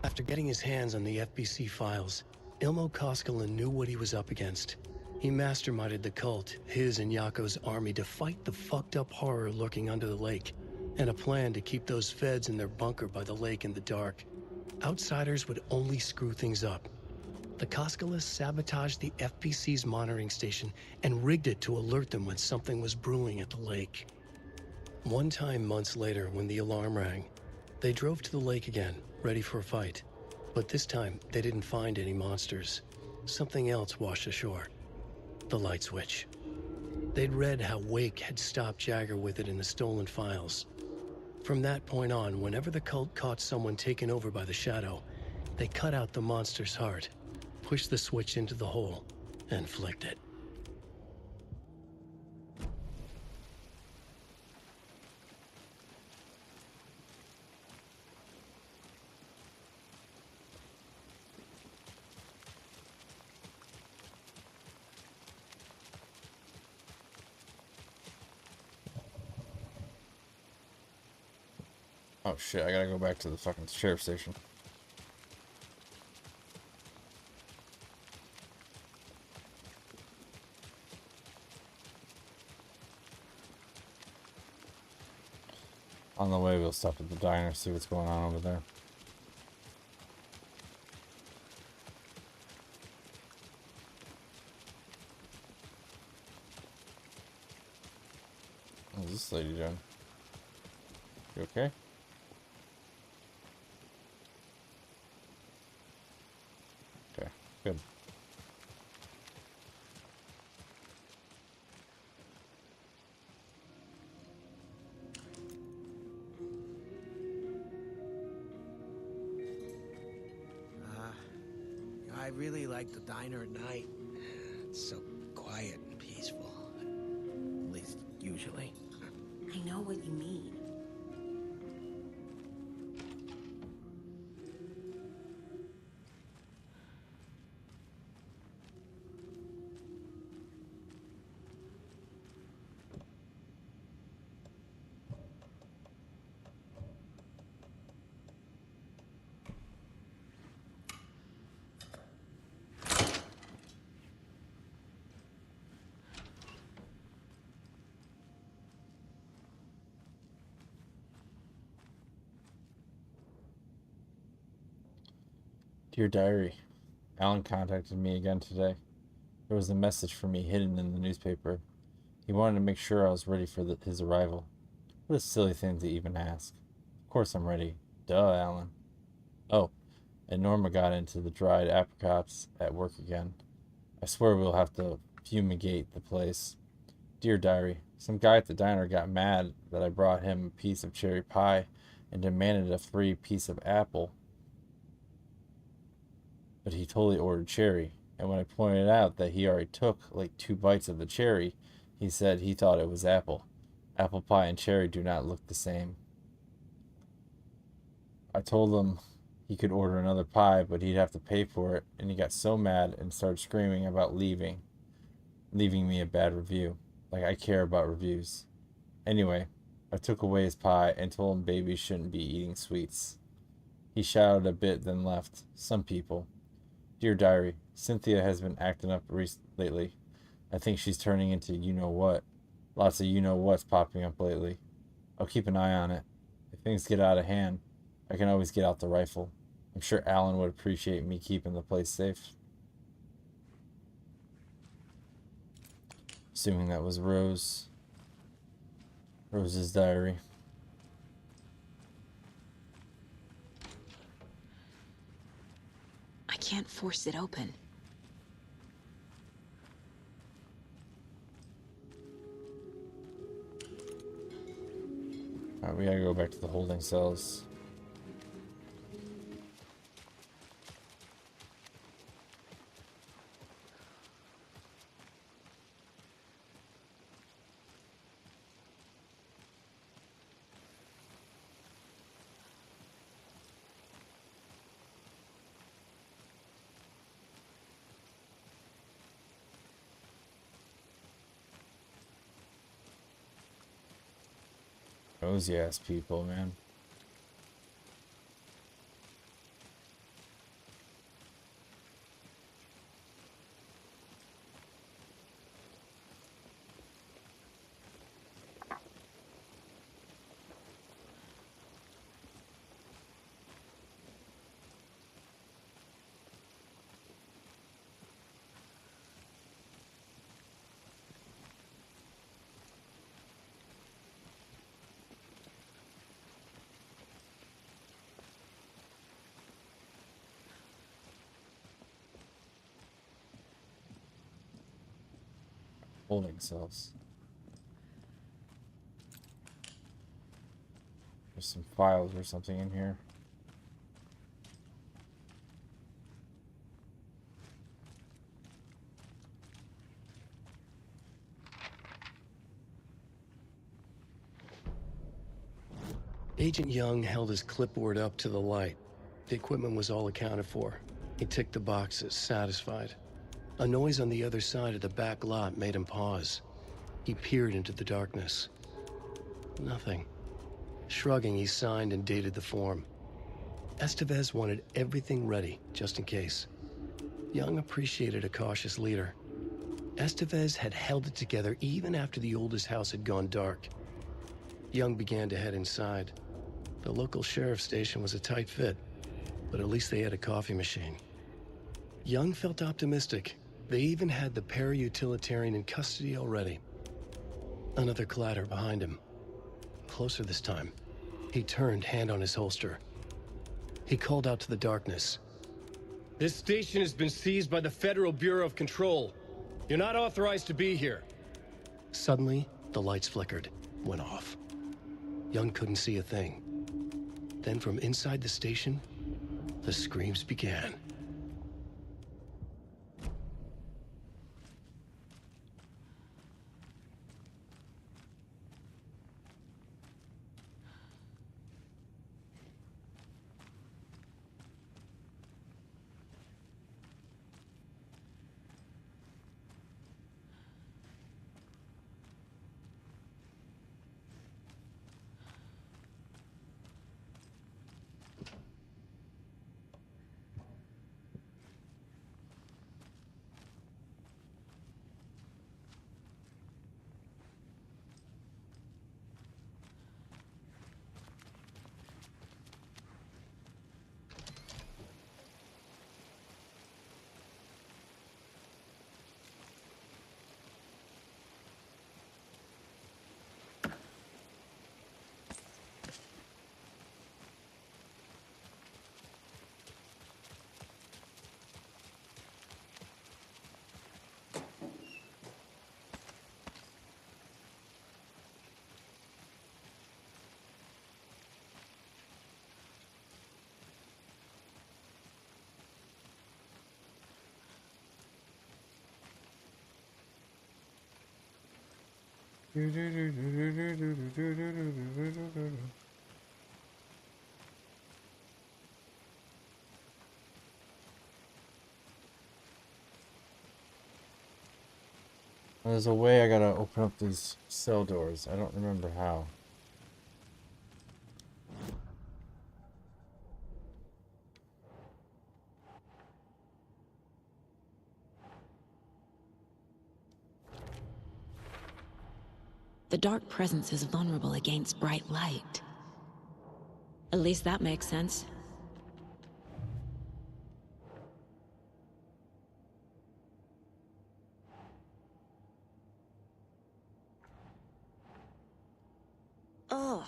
After getting his hands on the FBC files, Ilmo Koskinen knew what he was up against. He masterminded the cult, his and Yako's army, to fight the fucked up horror lurking under the lake, and a plan to keep those feds in their bunker by the lake in the dark. Outsiders would only screw things up. The Koskinen sabotaged the FBC's monitoring station and rigged it to alert them when something was brewing at the lake. One time months later, when the alarm rang, they drove to the lake again, ready for a fight. But this time, they didn't find any monsters. Something else washed ashore. The light switch. They'd read how Wake had stopped Jagger with it in the stolen files. From that point on, whenever the cult caught someone taken over by the Shadow, they cut out the monster's heart, pushed the switch into the hole, and flicked it. Oh shit, I gotta go back to the fucking sheriff station. On the way, we'll stop at the diner, see what's going on over there. What's this lady doing? You okay? Okay, good. I really like the diner at night. It's so quiet and peaceful. At least, usually. I know what you mean. Dear Diary, Alan contacted me again today. There was a message for me hidden in the newspaper. He wanted to make sure I was ready for his arrival. What a silly thing to even ask. Of course I'm ready. Duh, Alan. Oh, and Norma got into the dried apricots at work again. I swear we'll have to fumigate the place. Dear Diary, some guy at the diner got mad that I brought him a piece of cherry pie and demanded a free piece of apple. But he totally ordered cherry, and when I pointed out that he already took like 2 bites of the cherry, he said he thought it was apple. Apple pie and cherry do not look the same. I told him he He could order another pie, but he'd have to pay for it, and he got so mad and started screaming about leaving me a bad review. Like I care about reviews. Anyway, I took away his pie and told him babies shouldn't be eating sweets. He shouted a bit, then left. Some people. Dear Diary, Cynthia has been acting up lately. I think she's turning into you-know-what. Lots of you-know-what's popping up lately. I'll keep an eye on it. If things get out of hand, I can always get out the rifle. I'm sure Alan would appreciate me keeping the place safe. Assuming that was Rose's diary. I can't force it open. Alright, we gotta go back to the holding cells. Nosy ass people, man. Holding cells. There's some files or something in here. Agent Young held his clipboard up to the light. The equipment was all accounted for. He ticked the boxes, satisfied. A noise on the other side of the back lot made him pause. He peered into the darkness. Nothing. Shrugging, he signed and dated the form. Estevez wanted everything ready, just in case. Young appreciated a cautious leader. Estevez had held it together even after the oldest house had gone dark. Young began to head inside. The local sheriff's station was a tight fit, but at least they had a coffee machine. Young felt optimistic. They even had the para-utilitarian in custody already. Another clatter behind him. Closer this time. He turned, hand on his holster. He called out to the darkness. This station has been seized by the Federal Bureau of Control. You're not authorized to be here. Suddenly, the lights flickered, went off. Young couldn't see a thing. Then from inside the station, the screams began. There's a way I gotta open up these cell doors. I don't remember how. The dark presence is vulnerable against bright light. At least that makes sense. Ugh.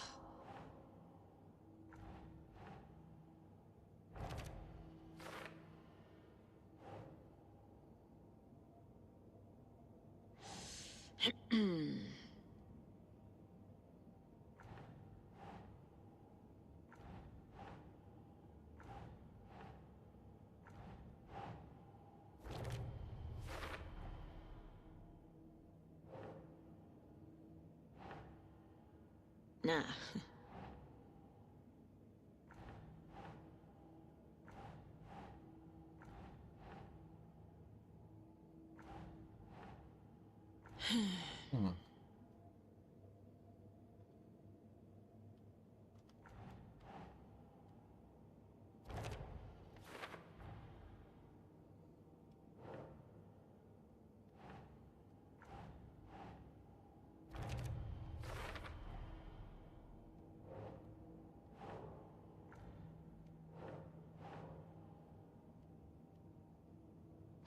Nah. Hmm.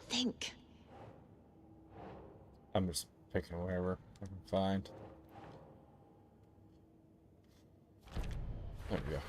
Think. I'm just picking wherever I can find. There we go.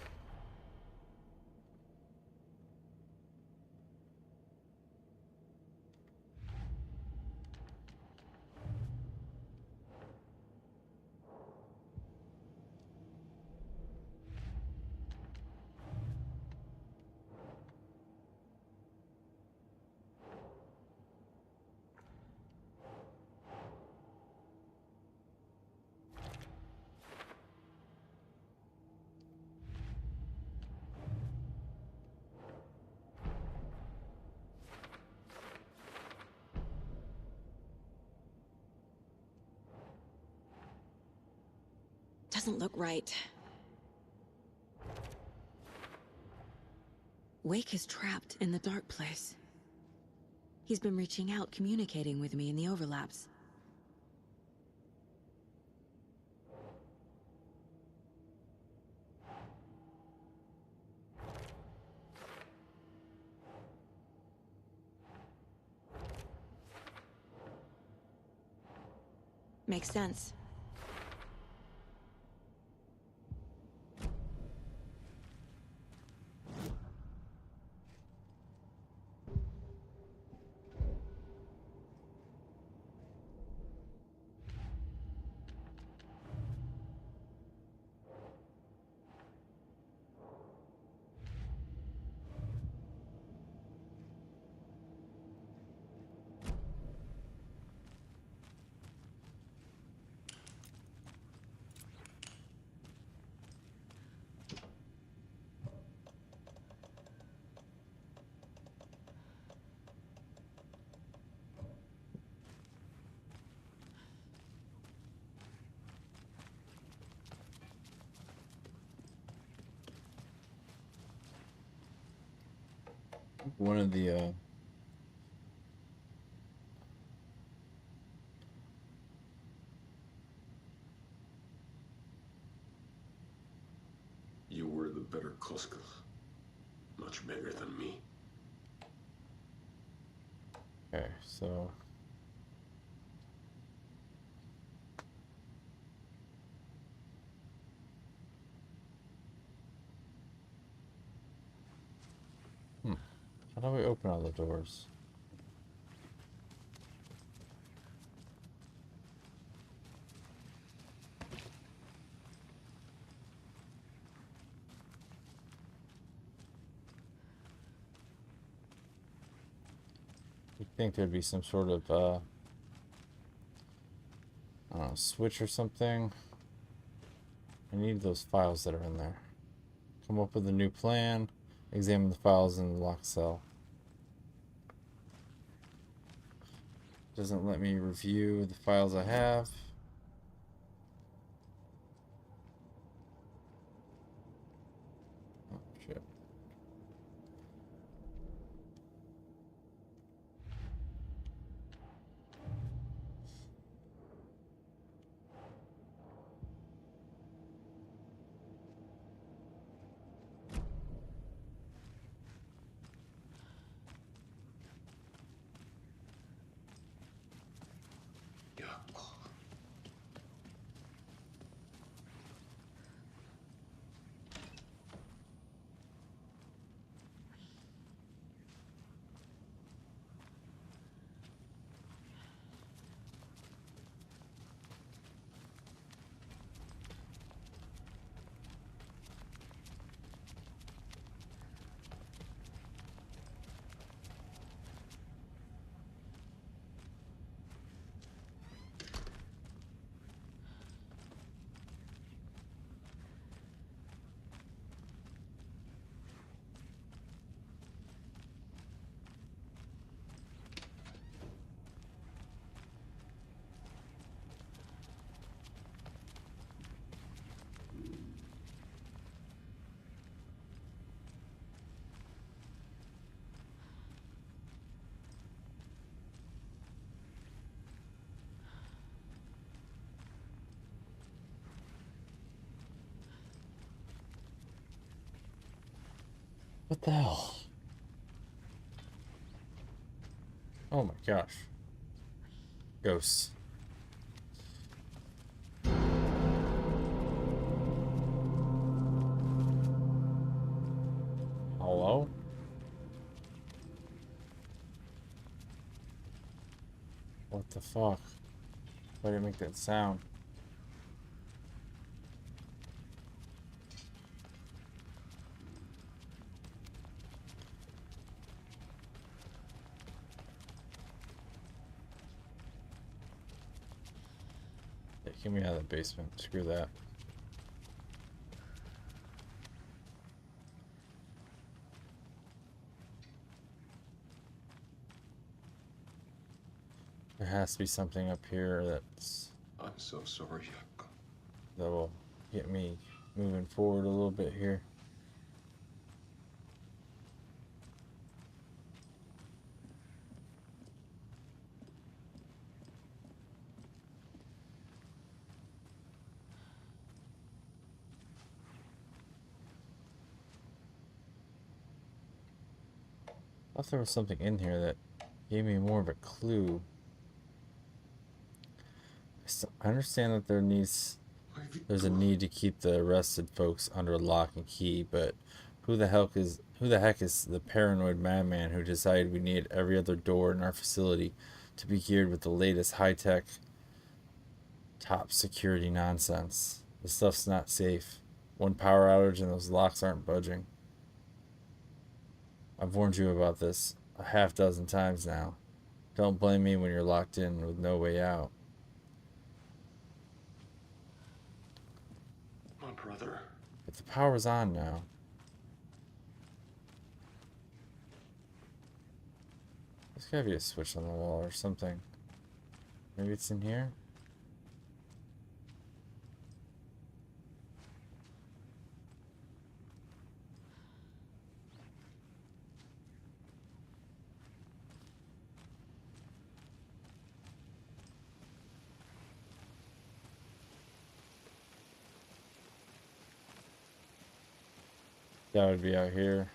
Doesn't look right. Wake is trapped in the dark place. He's been reaching out, communicating with me in the overlaps. Makes sense. One of the You were the better Koska. Much bigger than me. okay, so how do we open all the doors? You'd think there'd be some sort of I don't know, switch or something. I need those files that are in there. Come up with a new plan. Examine the files in the locked cell. Doesn't let me review the files I have. Oh, shit. What the hell? Oh my gosh. Ghosts. Hello? What the fuck? Why did it make that sound? Yeah, get me out of the basement. Screw that. There has to be something up here I'm so sorry. that will get me moving forward a little bit here. I thought there was something in here that gave me more of a clue. I understand that there's a need to keep the arrested folks under lock and key, but who the heck is the paranoid madman who decided we needed every other door in our facility to be geared with the latest high-tech, top security nonsense? This stuff's not safe. One power outage and those locks aren't budging. I've warned you about this a half dozen times now. Don't blame me when you're locked in with no way out. My brother. But the power's on now. There's gotta be a switch on the wall or something. Maybe it's in here? That would be out here.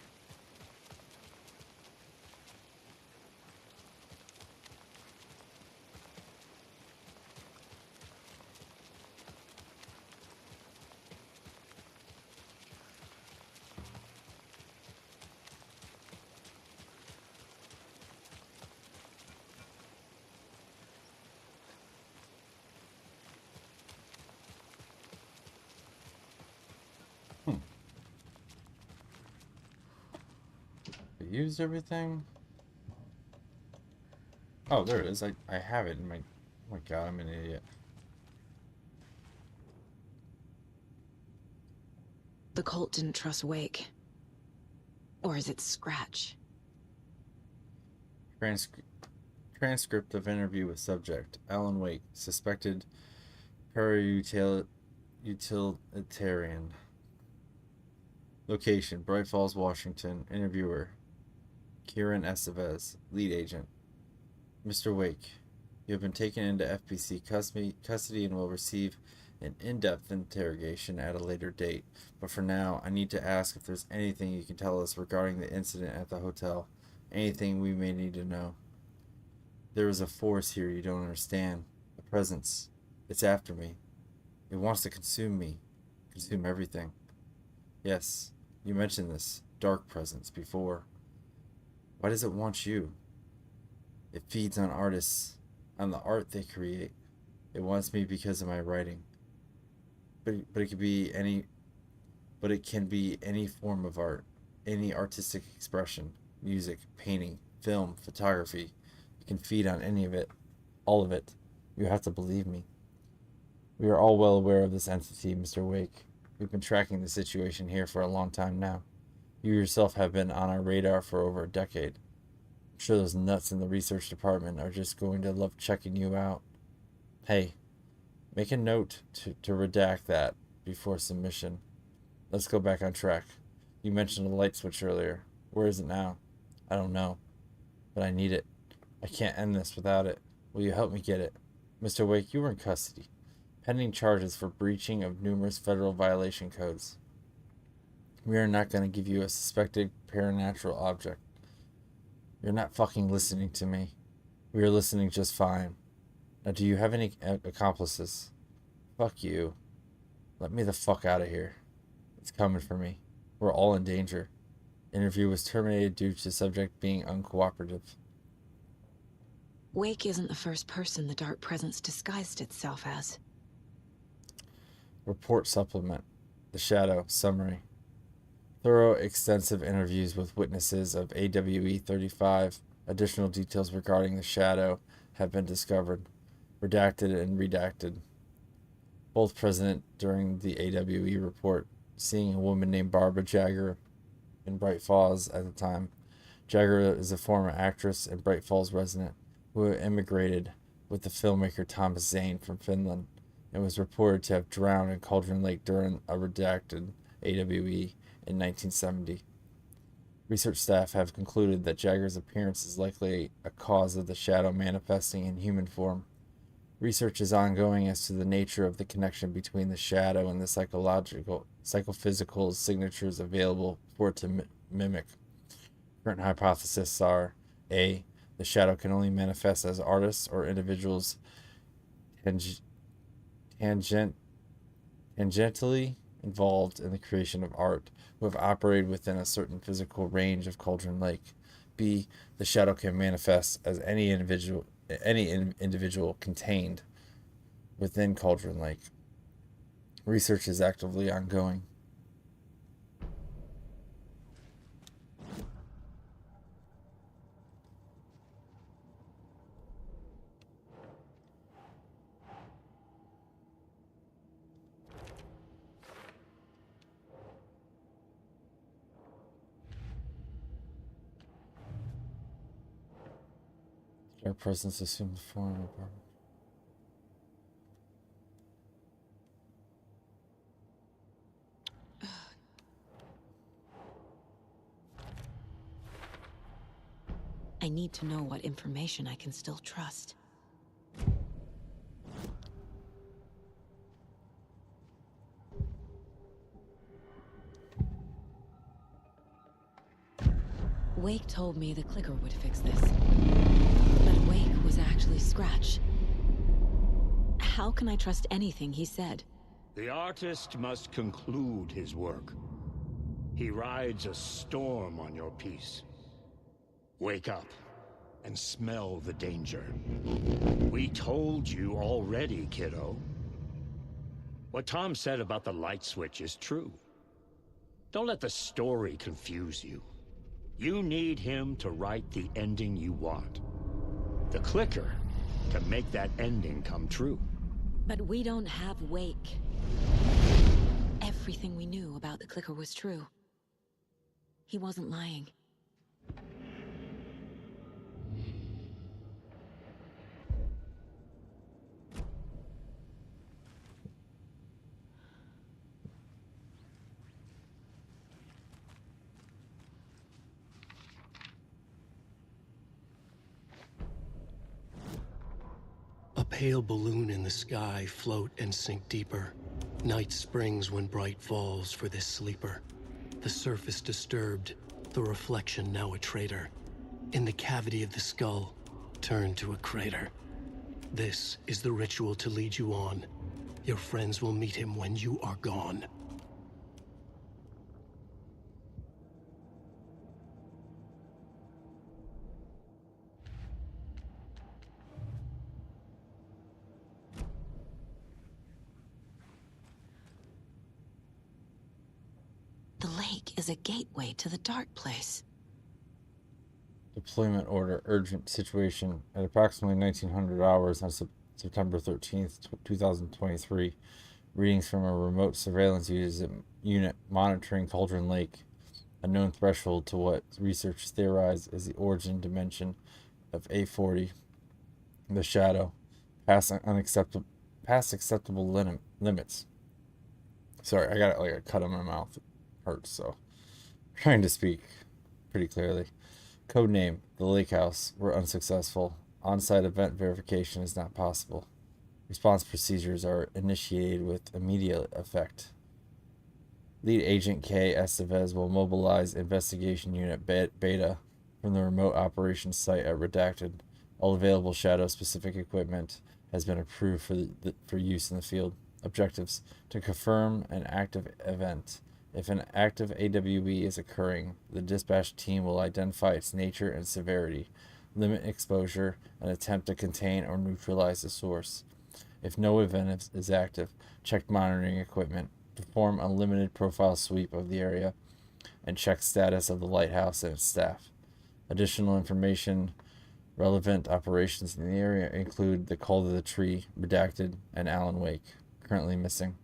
Used everything? Oh, there it is. I have it in my... Oh my god, I'm an idiot. The cult didn't trust Wake. Or is it Scratch? Transcript of interview with subject. Alan Wake, suspected para-utilitarian. Location, Bright Falls, Washington. Interviewer, Kieran Estevez, lead agent. Mr. Wake, you have been taken into FPC custody and will receive an in-depth interrogation at a later date. But for now, I need to ask if there's anything you can tell us regarding the incident at the hotel. Anything we may need to know. There is a force here you don't understand. A presence. It's after me. It wants to consume me. Consume everything. Yes, you mentioned this dark presence before. Why does it want you? It feeds on artists, on the art they create. It wants me because of my writing. But it can be any form of art, any artistic expression, music, painting, film, photography. It can feed on any of it, all of it. You have to believe me. We are all well aware of this entity, Mr. Wake. We've been tracking the situation here for a long time now. You yourself have been on our radar for over a decade. I'm sure those nuts in the research department are just going to love checking you out. Hey, make a note to redact that before submission. Let's go back on track. You mentioned a light switch earlier. Where is it now? I don't know, but I need it. I can't end this without it. Will you help me get it? Mr. Wake, you were in custody, pending charges for breaching of numerous federal violation codes. We are not going to give you a suspected paranatural object. You're not fucking listening to me. We are listening just fine. Now, do you have any accomplices? Fuck you. Let me the fuck out of here. It's coming for me. We're all in danger. Interview was terminated due to subject being uncooperative. Wake isn't the first person the dark presence disguised itself as. Report supplement. The Shadow. Summary. Thorough, extensive interviews with witnesses of AWE 35. Additional details regarding the Shadow have been discovered. Redacted and redacted. Both present during the AWE report, seeing a woman named Barbara Jagger in Bright Falls at the time. Jagger is a former actress and Bright Falls resident who immigrated with the filmmaker Thomas Zane from Finland and was reported to have drowned in Cauldron Lake during a redacted AWE in 1970. Research staff have concluded that Jagger's appearance is likely a cause of the Shadow manifesting in human form. Research is ongoing as to the nature of the connection between the Shadow and the psychophysical signatures available for it to mimic. Current hypotheses are: A. The Shadow can only manifest as artists or individuals tangentially involved in the creation of art who have operated within a certain physical range of Cauldron Lake. B. The Shadow can manifest as any individual contained within Cauldron Lake. Research is actively ongoing. Our presence assumed the form of Barbara. I need to know what information I can still trust. Wake told me the clicker would fix this. But Wake was actually Scratch. How can I trust anything he said? The artist must conclude his work. He rides a storm on your piece. Wake up and smell the danger. We told you already, kiddo. What Tom said about the light switch is true. Don't let the story confuse you. You need him to write the ending you want. The clicker can make that ending come true. But we don't have Wake. Everything we knew about the clicker was true. He wasn't lying. pale balloon in the sky, float and sink deeper. Night springs when bright falls for this sleeper. The surface disturbed, the reflection now a traitor. In the cavity of the skull, turned to a crater. This is the ritual to lead you on. Your friends will meet him when you are gone. The lake is a gateway to the dark place. Deployment order, urgent situation. At approximately 1900 hours on September 13th, 2023, readings from a remote surveillance unit monitoring Cauldron Lake, a known threshold to what researchers theorize is the origin dimension of A40, the shadow, past acceptable limits. Sorry, I got like a cut on my mouth. It hurts, so I'm trying to speak pretty clearly. Codename, the Lake House, were unsuccessful. On-site event verification is not possible. Response procedures are initiated with immediate effect. Lead Agent K. Estevez will mobilize Investigation Unit Beta from the remote operations site at Redacted. All available Shadow-specific equipment has been approved for use in the field. Objectives: to confirm an active event. If an active AWE is occurring, the dispatch team will identify its nature and severity, limit exposure, and attempt to contain or neutralize the source. If no event is active, check monitoring equipment, perform a limited profile sweep of the area, and check status of the lighthouse and its staff. Additional information relevant operations in the area include the Call to the Tree, Redacted, and Alan Wake, currently missing.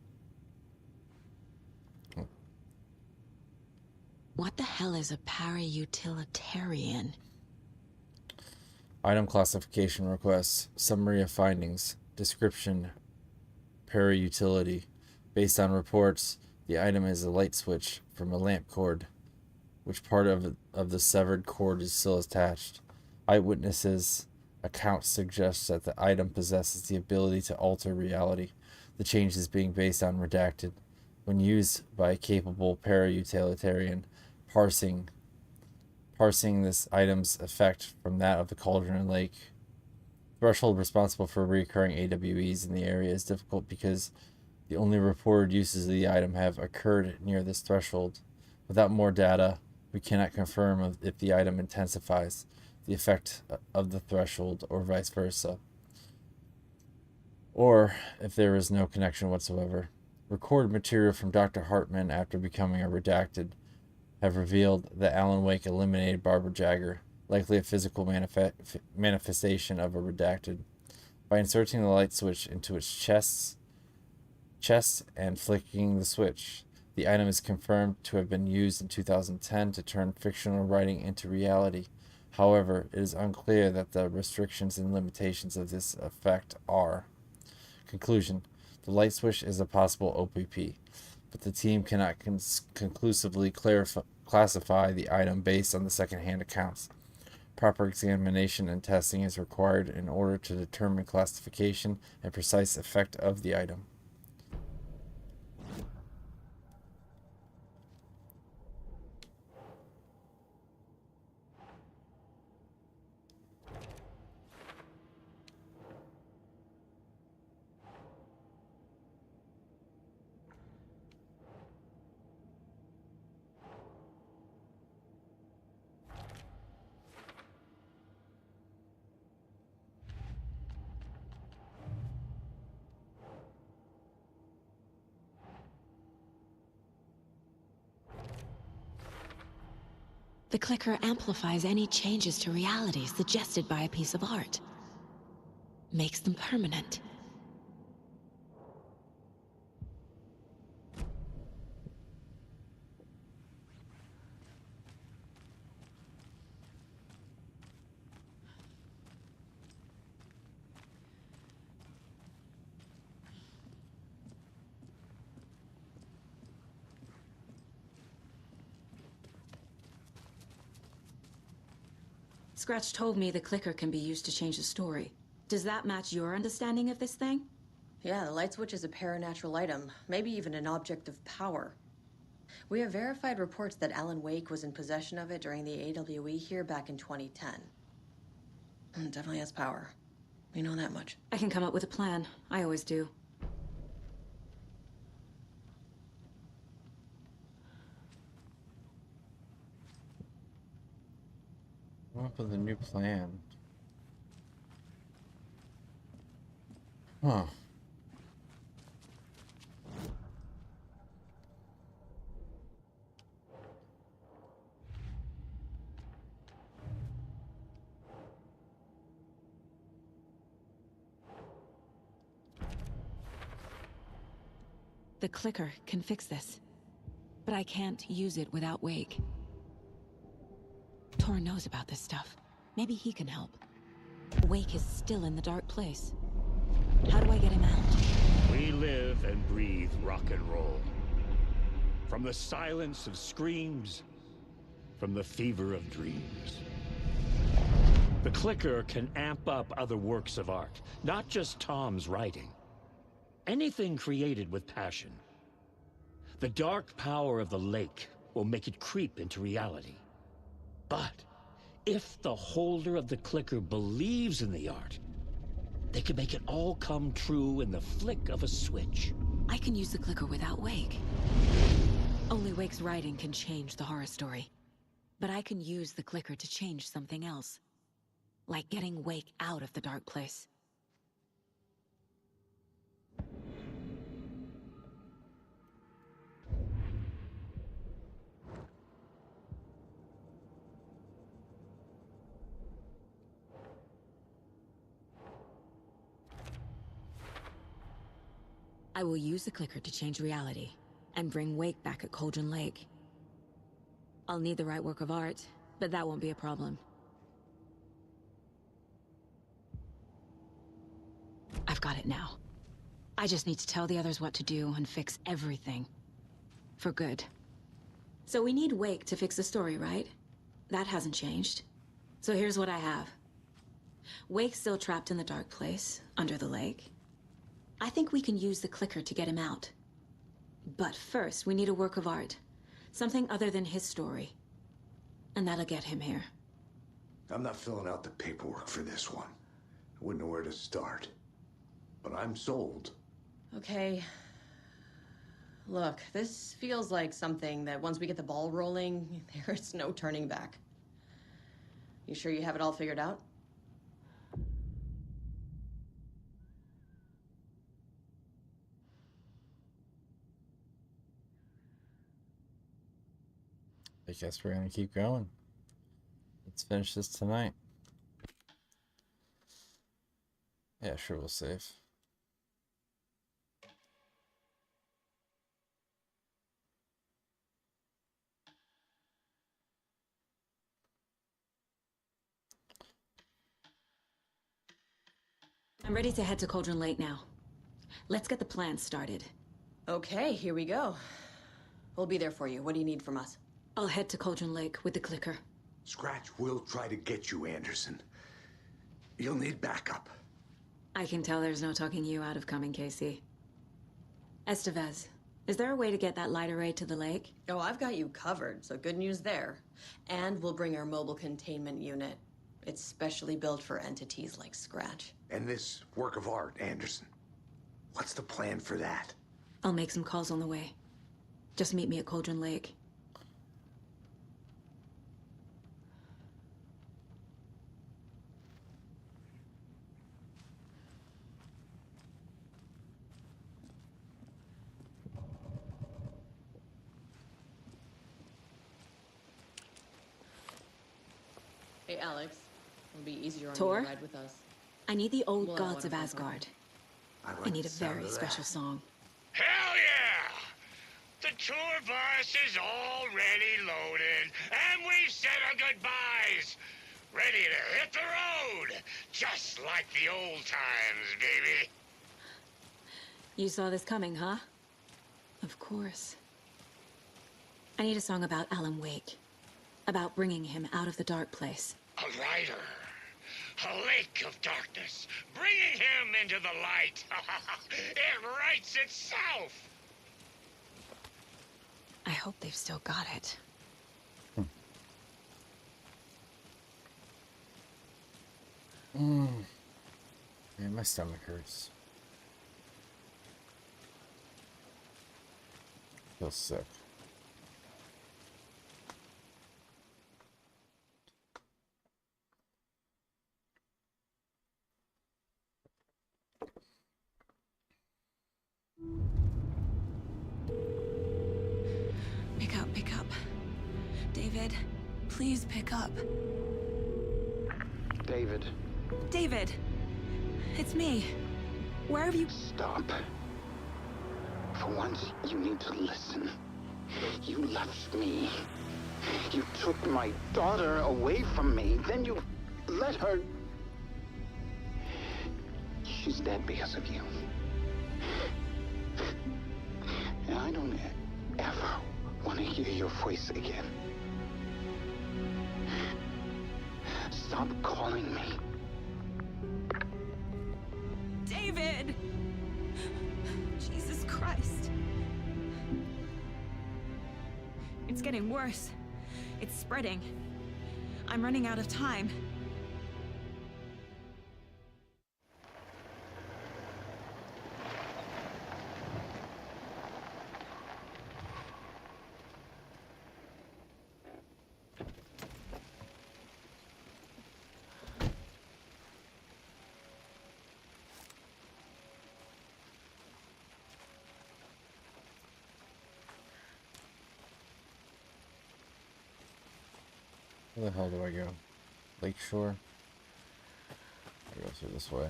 What the hell is a para-utilitarian? Item classification requests, summary of findings, description, para-utility. Based on reports, the item is a light switch from a lamp cord, which part of the severed cord is still attached. Eyewitnesses' accounts suggest that the item possesses the ability to alter reality, the changes being based on Redacted. When used by a capable para-utilitarian, parsing this item's effect from that of the Cauldron Lake. Threshold responsible for recurring AWEs in the area is difficult because the only reported uses of the item have occurred near this threshold. Without more data, we cannot confirm if the item intensifies the effect of the threshold or vice versa, or if there is no connection whatsoever. Recorded material from Dr. Hartman after becoming a Redacted have revealed that Alan Wake eliminated Barbara Jagger, likely a physical manifestation of a Redacted. By inserting the light switch into its chest and flicking the switch, the item is confirmed to have been used in 2010 to turn fictional writing into reality. However, it is unclear that the restrictions and limitations of this effect are. Conclusion: the light switch is a possible OPP, but the team cannot conclusively classify the item based on the second-hand accounts. Proper examination and testing is required in order to determine classification and precise effect of the item. The clicker amplifies any changes to reality suggested by a piece of art. Makes them permanent. Scratch told me the clicker can be used to change the story, Does that match your understanding of this thing? Yeah, the light switch is a paranatural item, maybe even an object of power. We have verified reports that Alan Wake was in possession of it during the AWE here back in 2010. It definitely has power. We know that much. I can come up with a plan. I always do. Come up with a new plan. Huh. The clicker can fix this. But I can't use it without Wake. Tor knows about this stuff. Maybe he can help. Wake is still in the dark place. How do I get him out? We live and breathe rock and roll. From the silence of screams, from the fever of dreams. The clicker can amp up other works of art, not just Tom's writing. Anything created with passion. The dark power of the lake will make it creep into reality. But if the holder of the clicker believes in the art, they can make it all come true in the flick of a switch. I can use the clicker without Wake. Only Wake's writing can change the horror story. But I can use the clicker to change something else. Like getting Wake out of the dark place. I will use the clicker to change reality, and bring Wake back at Cauldron Lake. I'll need the right work of art, but that won't be a problem. I've got it now. I just need to tell the others what to do and fix everything. For good. So we need Wake to fix the story, right? That hasn't changed. So here's what I have. Wake's still trapped in the dark place, under the lake. I think we can use the clicker to get him out. But first, we need a work of art. Something other than his story. And that'll get him here. I'm not filling out the paperwork for this one. I wouldn't know where to start. But I'm sold. Okay. Look, this feels like something that once we get the ball rolling, there's no turning back. You sure you have it all figured out? I guess we're gonna keep going. Let's finish this tonight. Yeah, sure, we'll save. I'm ready to head to Cauldron Lake now. Let's get the plan started. Okay, here we go. We'll be there for you. What do you need from us? I'll head to Cauldron Lake with the clicker. Scratch will try to get you, Anderson. You'll need backup. I can tell there's no talking you out of coming, Casey. Estevez, is there a way to get that light array to the lake? Oh, I've got you covered, so good news there. And we'll bring our mobile containment unit. It's specially built for entities like Scratch. And this work of art, Anderson. What's the plan for that? I'll make some calls on the way. Just meet me at Cauldron Lake. Hey, Alex. It'll be easier on Tor? you to ride with us. I need the old We'll have gods of one of Asgard. I I need a the sound very of special that. song. Hell yeah! The tour bus is already loaded, and we've said our goodbyes. Ready to hit the road, just like the old times, baby. You saw this coming, huh? Of course. I need a song about Alan Wake. About bringing him out of the dark place. A writer. A lake of darkness, bringing him into the light. It writes itself. I hope they've still got it. Man, my stomach hurts. I feel sick. Pick up. David, please pick up. David. David! It's me. Where have you... Stop. For once, you need to listen. You left me. You took my daughter away from me. Then you let her... She's dead because of you. And I don't ever want to hear your voice again. Stop calling me. David! Jesus Christ. It's getting worse. It's spreading. I'm running out of time. Where the hell do I go? Lakeshore? I go through this way.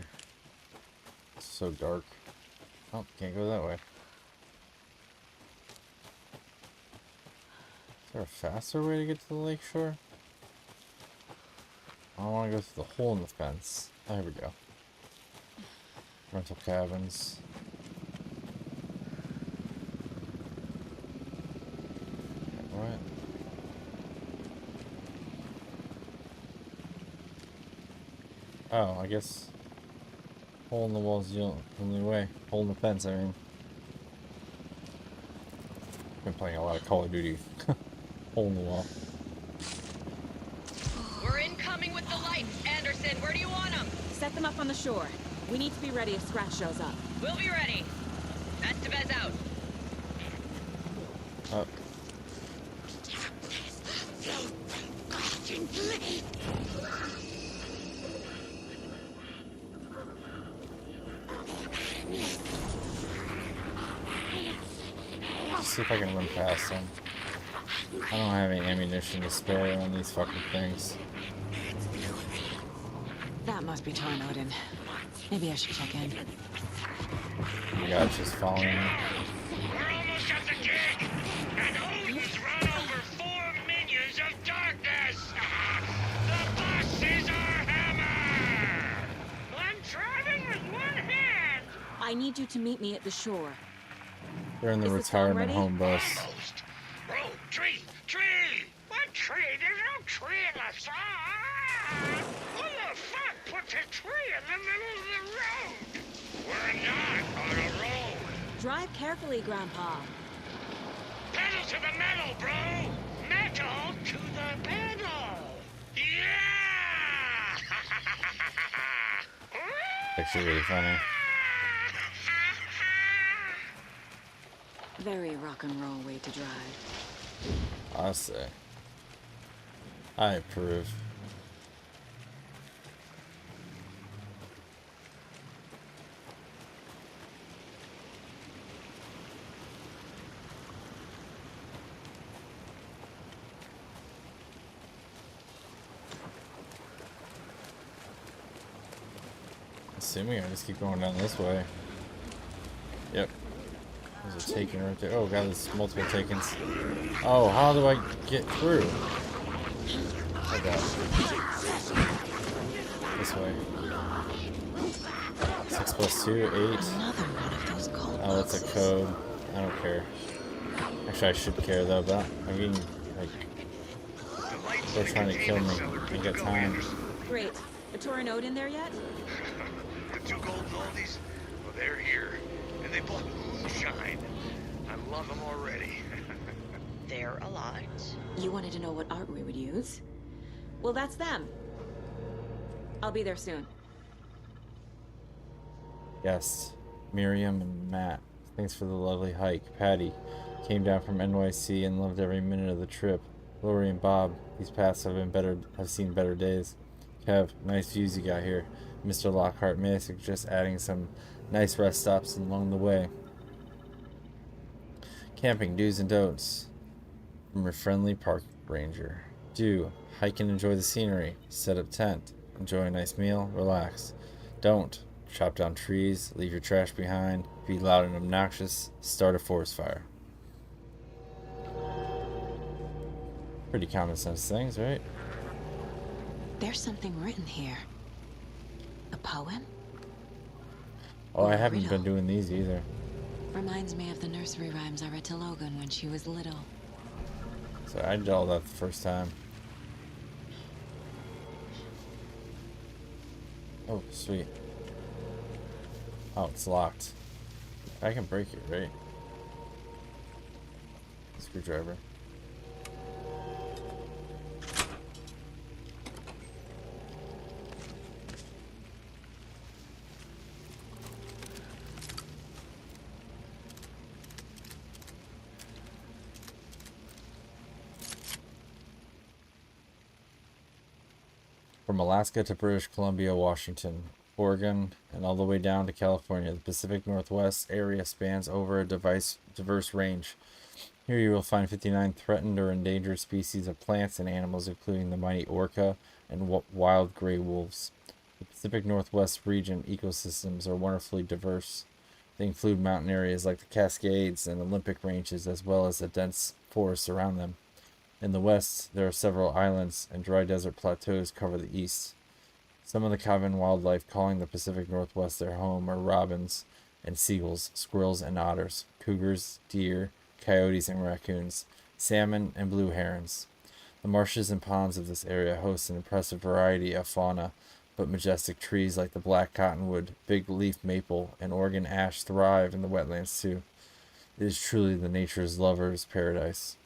It's so dark. Oh, can't go that way. Is there a faster way to get to the lakeshore? I don't want to go through the hole in the fence. Oh, here we go. Rental cabins. What? Oh, I guess hole in the wall is the only way. Hole in the fence, I mean. Been playing a lot of Call of Duty. Hole in the wall. We're incoming with the lights. Anderson, where do you want them? Set them up on the shore. We need to be ready if Scratch shows up. We'll be ready. Estevez out. Oh. See if I can run past them. I don't have any ammunition to spare on these fucking things. That must be Tarn Odin. Maybe I should check in. Oh my god, she's following me. We're almost at the gig, and Odin's run over 4 minions of darkness. The boss is our hammer. I'm driving with one hand. I need you to meet me at the shore. They're in the Is the song retirement ready? home bus. Almost. Bro, tree! What tree? There's no tree in the song. Who the fuck put the tree in the middle of the road? We're not on a road. Drive carefully, Grandpa. Pedal to the metal, bro! Metal to the pedal! Yeah! Actually really funny. Very rock and roll way to drive. I say. I approve. Assuming I just keep going down this way. Yep. There's a taken right there. Oh god, there's multiple takens. Oh, how do I get through? Oh god. This way. 6 plus 2, 8. Oh, that's a code. I don't care. Actually, I should care though, but I'm getting, like, they're trying to kill me. I got time. Great. A Torin Ode in there yet? The two golden oldies? Well, they're here. And they bought moonshine. I love them already. They're a lot. You wanted to know what art we would use? Well, that's them. I'll be there soon. Yes, Miriam and Matt. Thanks for the lovely hike. Patty came down from NYC and loved every minute of the trip. Lori and Bob, these paths have seen better days. Kev, nice views you got here. Mr. Lockhart, may I suggest adding some nice rest stops along the way? Camping do's and don'ts from your friendly park ranger. Do hike and enjoy the scenery. Set up tent. Enjoy a nice meal. Relax. Don't chop down trees. Leave your trash behind. Be loud and obnoxious. Start a forest fire. Pretty common sense things, right? There's something written here. A poem? Oh, I Or a haven't riddle. been doing these either. Reminds me of the nursery rhymes I read to Logan when she was little. So I did all that the first time. Oh, sweet. Oh, it's locked. I can break it, right? Screwdriver. From Alaska to British Columbia, Washington, Oregon, and all the way down to California, the Pacific Northwest area spans over a diverse range. Here you will find 59 threatened or endangered species of plants and animals, including the mighty orca and wild gray wolves. The Pacific Northwest region ecosystems are wonderfully diverse. They include mountain areas like the Cascades and Olympic ranges, as well as the dense forests around them. In the west, there are several islands and dry desert plateaus cover the east. Some of the common wildlife calling the Pacific Northwest their home are robins and seagulls, squirrels and otters, cougars, deer, coyotes and raccoons, salmon and blue herons. The marshes and ponds of this area host an impressive variety of fauna, but majestic trees like the black cottonwood, big leaf maple, and Oregon ash thrive in the wetlands too. It is truly the nature's lover's paradise.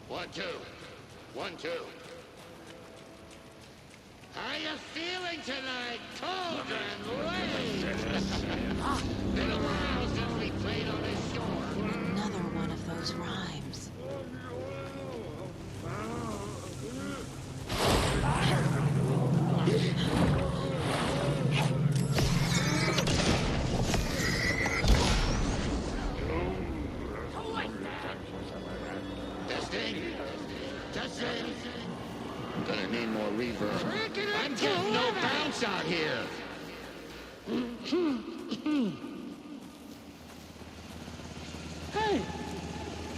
One, two. 1, 2. How you feeling tonight, Cauldron Lake? Been a while since we played on this shore. Another one of those rhymes. Testing. Gonna need more reverb. I'm getting no bounce out here. Hey,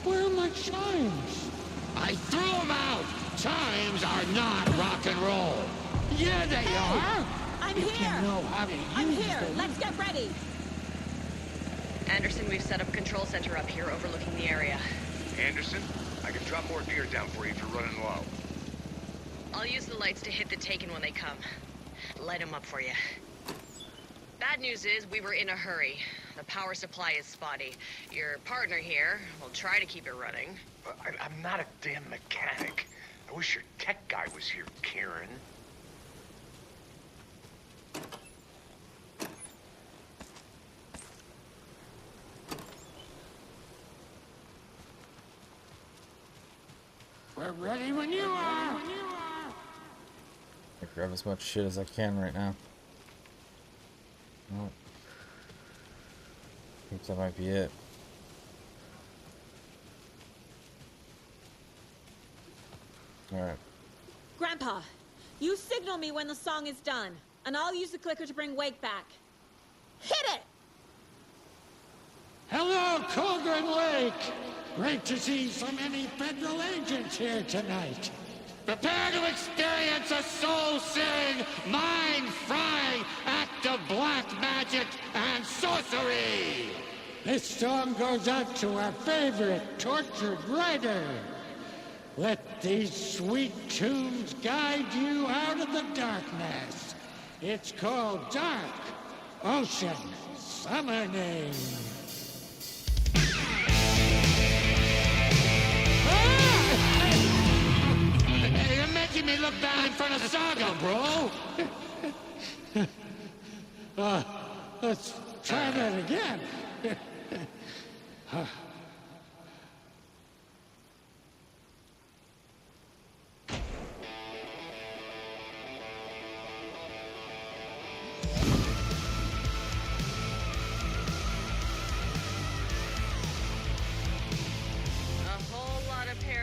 where are my chimes? I threw them out. Chimes are not rock and roll. Yeah, they are. I'm You here. can know how to I'm use here. them. Let's get ready. Anderson, we've set up a control center up here overlooking the area. Anderson, I can drop more gear down for you if you're running low. I'll use the lights to hit the Taken when they come. Light them up for you. Bad news is we were in a hurry. The power supply is spotty. Your partner here will try to keep it running. I'm not a damn mechanic. I wish your tech guy was here, Karen. We're ready when you are. I grab as much shit as I can right now. Oh. I think that might be it. Alright. Grandpa, you signal me when the song is done, and I'll use the clicker to bring Wake back. Hit it! Hello, Cauldron Lake. Great to see so many federal agents here tonight. Prepare to experience a soul-searing, mind-frying act of black magic and sorcery! This song goes out to our favorite tortured writer. Let these sweet tunes guide you out of the darkness. It's called Dark Ocean Summoning. You're making me look bad in front of Saga, bro. Let's try that again.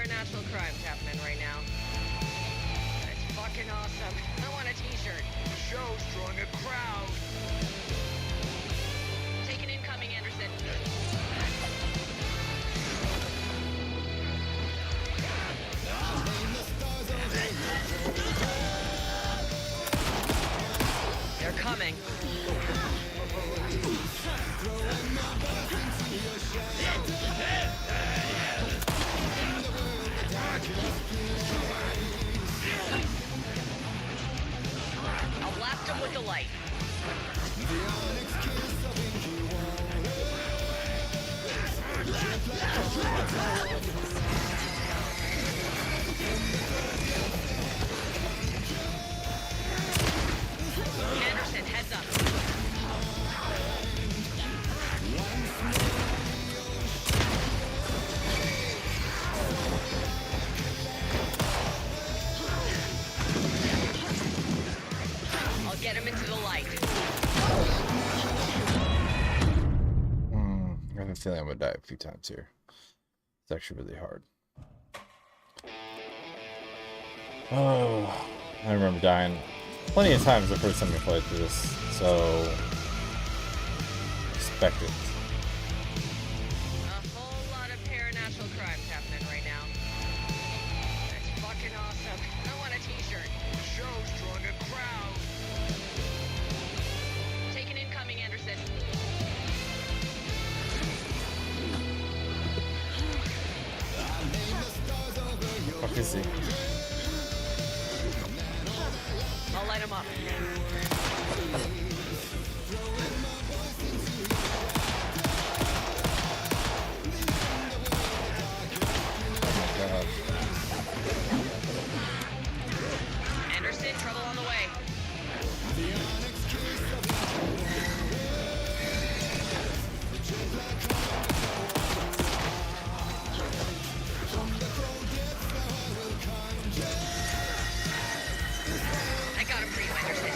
Natural crimes happening right now. It's fucking awesome. I want a t-shirt. The show's drawing a crowd. Take an incoming, Anderson. They're coming. I'll blast him with the light. Anderson, heads up. I'll get him into the light. I have a feeling I'm gonna die a few times here. It's actually really hard. Oh, I remember dying plenty of times the first time I played through this, so expect it. A whole lot of paranatural crimes happening right now. That's fucking awesome. I want a t-shirt. The show's drawing a crowd. Take an incoming, Anderson. Fuck is he? I'll light him up. Anderson, trouble on the way. I got him for you, Anderson.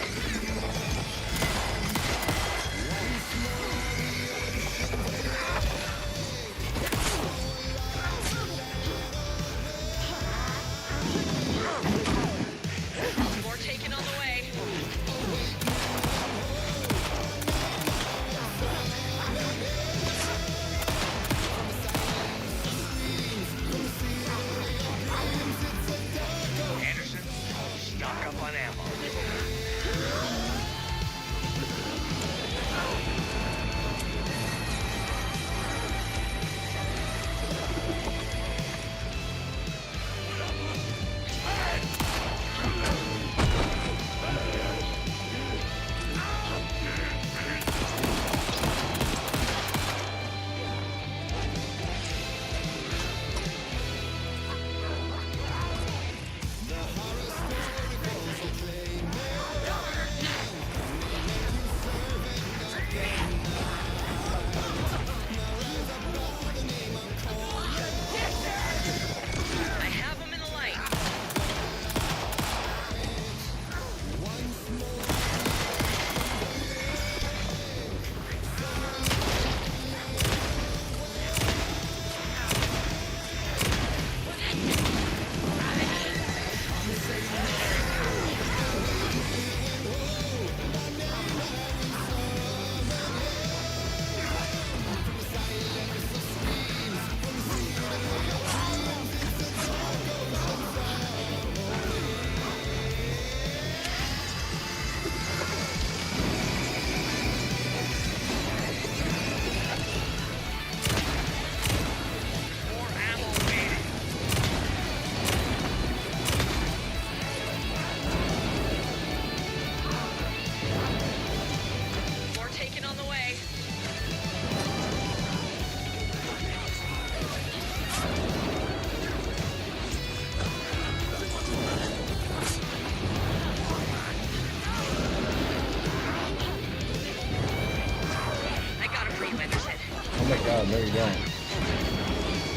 don't.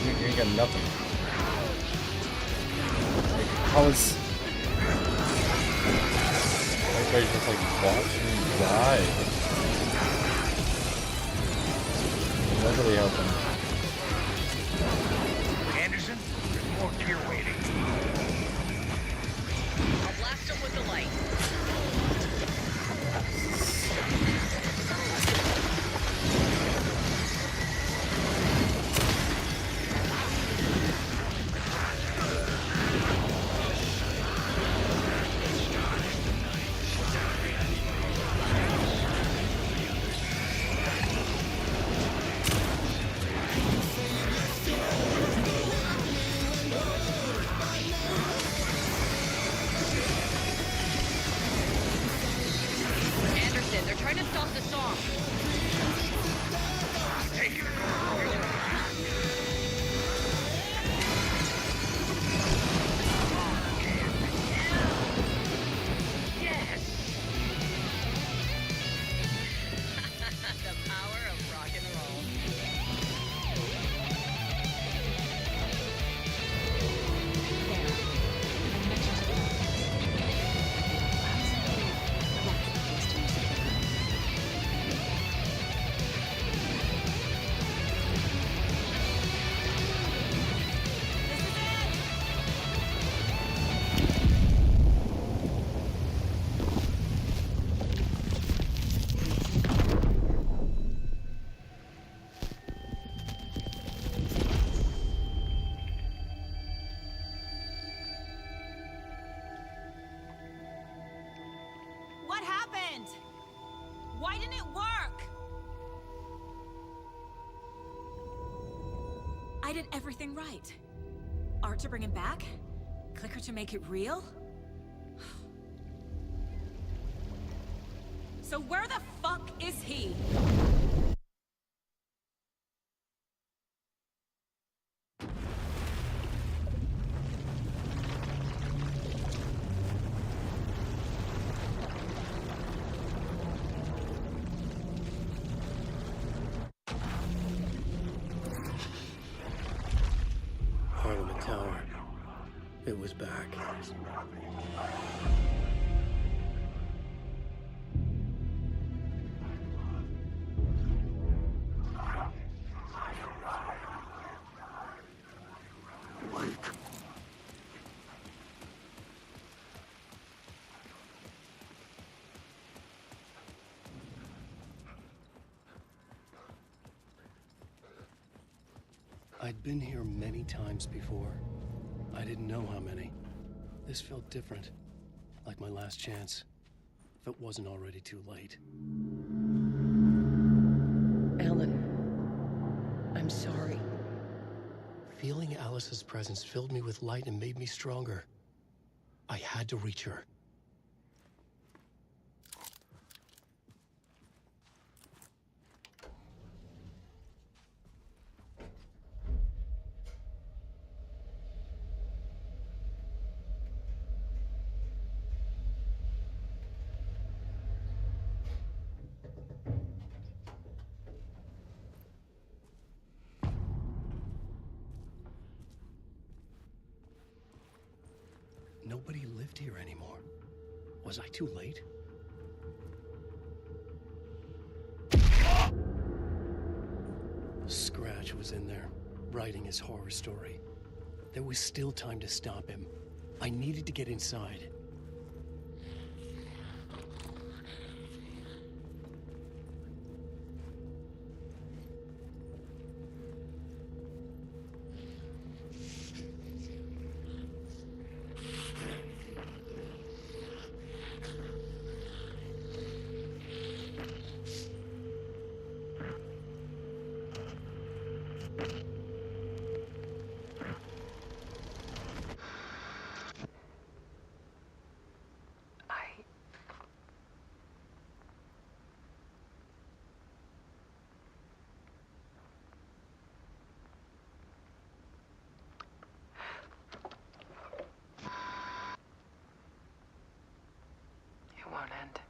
You ain't got nothing. Like, how is... Everybody's just like watching me die. Nobody helping. Anderson, there's more gear waiting. I'll blast him with the light. Anderson, they're trying to stop the song. The power of rock and roll. What happened? Why didn't it work? I did everything right. Art to bring him back? Clicker to make it real? So where the fuck is he? Parliament Tower. It was back. I'd been here many times before. I didn't know how many. This felt different, like my last chance, if it wasn't already too late. Alan, I'm sorry. Feeling Alice's presence filled me with light and made me stronger. I had to reach her. Nobody lived here anymore. Was I too late? Scratch was in there, writing his horror story. There was still time to stop him. I needed to get inside. It won't end.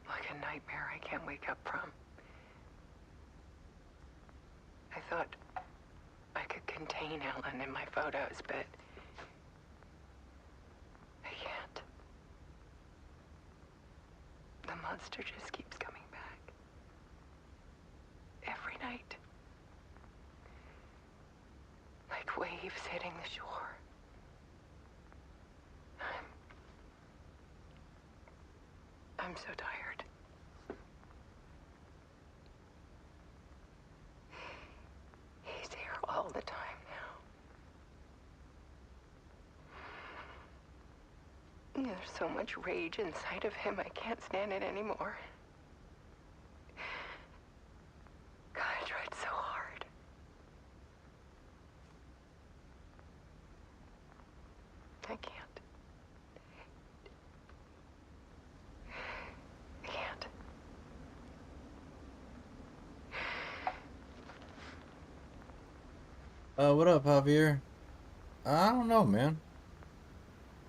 Like a nightmare I can't wake up from. Ellen in my photos, but I can't. The monster just keeps coming back. Every night. Like waves hitting the shore. I'm so tired. He's here all the time now. There's so much rage inside of him, I can't stand it anymore. God, I tried so hard. I can't. I can't. What up, Javier? I don't know, man.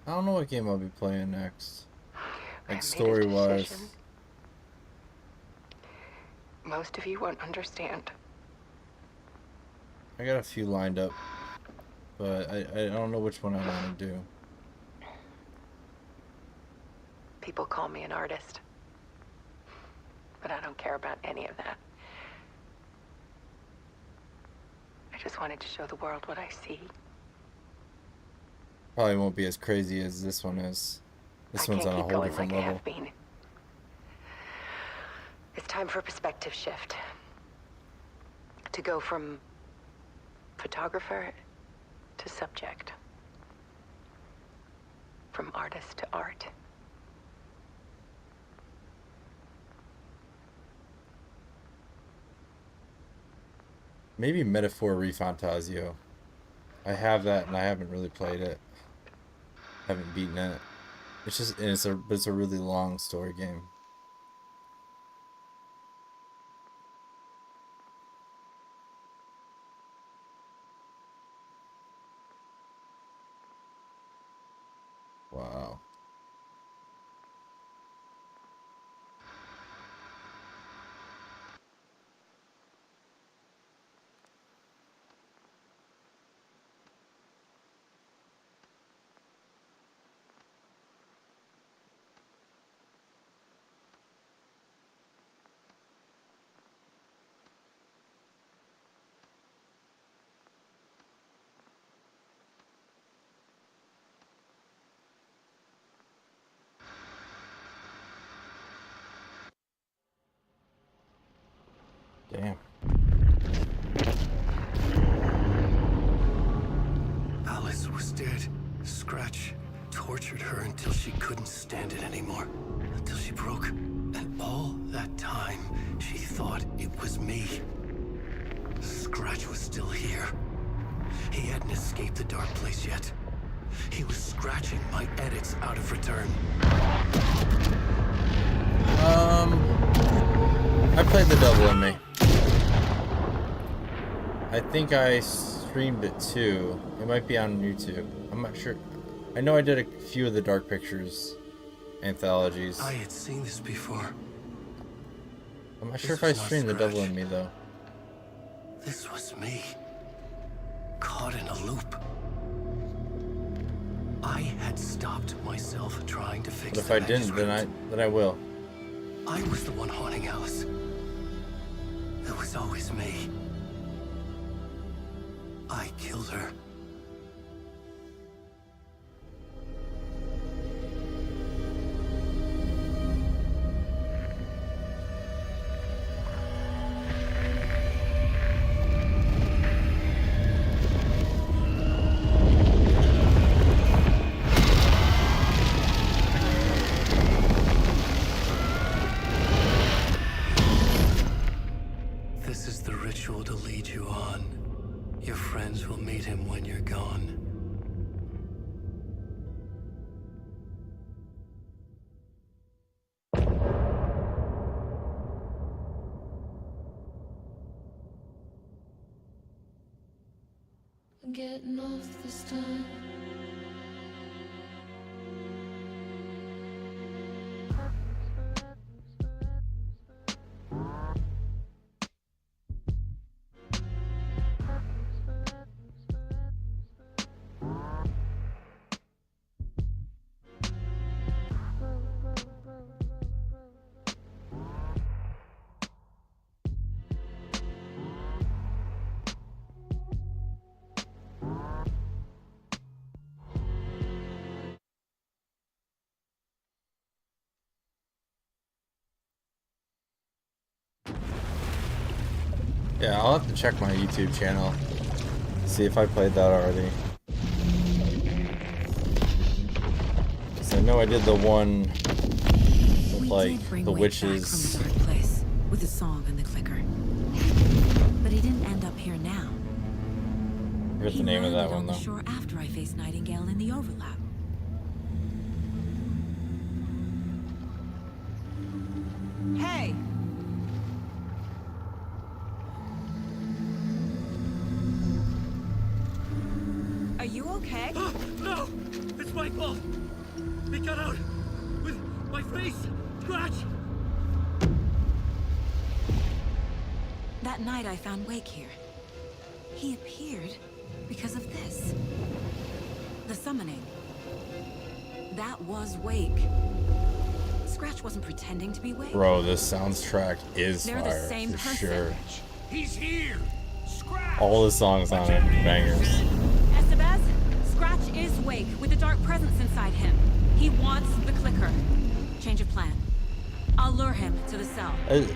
I don't know what game I'll be playing next. Like, story-wise. Most of you won't understand. I got a few lined up, but I don't know which one I want to do. People call me an artist. But I don't care about any of that. I just wanted to show the world what I see. Probably won't be as crazy as this one is. This one's on a whole different level. It's time for a perspective shift. To go from photographer to subject. From artist to art. Maybe Metaphor Refantasio. I have that and I haven't really played it. Haven't beaten it. It's just it's a really long story game. Wow. Damn. Alice was dead. Scratch tortured her until she couldn't stand it anymore. Until she broke. And all that time, she thought it was me. Scratch was still here. He hadn't escaped the dark place yet. He was scratching my edits out of return. I played the Devil in Me. I think I streamed it too. It might be on YouTube. I'm not sure. I know I did a few of the Dark Pictures anthologies. I had seen this before. I'm not sure if I streamed the Devil in Me though. This was me. Caught in a loop. I had stopped myself trying to fix But if I didn't, then I will. I was the one haunting Alice. It was always me. I killed her. This is the ritual to lead you on. Your friends will meet him when you're gone. I'm getting off this time. Yeah, I'll have to check my YouTube channel. See if I played that already. Cause I know I did the one with like the witches. From the dark place with the song and the clicker. But he didn't end up here now. I forget the name of that one though. Sure, after I faced Nightingale in the overlap. Hey! Are you okay? No! It's my fault! He got out with my face! Scratch! That night I found Wake here. He appeared because of this. The summoning. That was Wake. Scratch wasn't pretending to be Wake. Bro, this soundtrack is They're fire the same for person. sure. He's here! Scratch! All the songs on it, bangers. Estevez, Scratch is Wake with a dark presence inside him. He wants the clicker. Change of plan. I'll lure him to the cell. It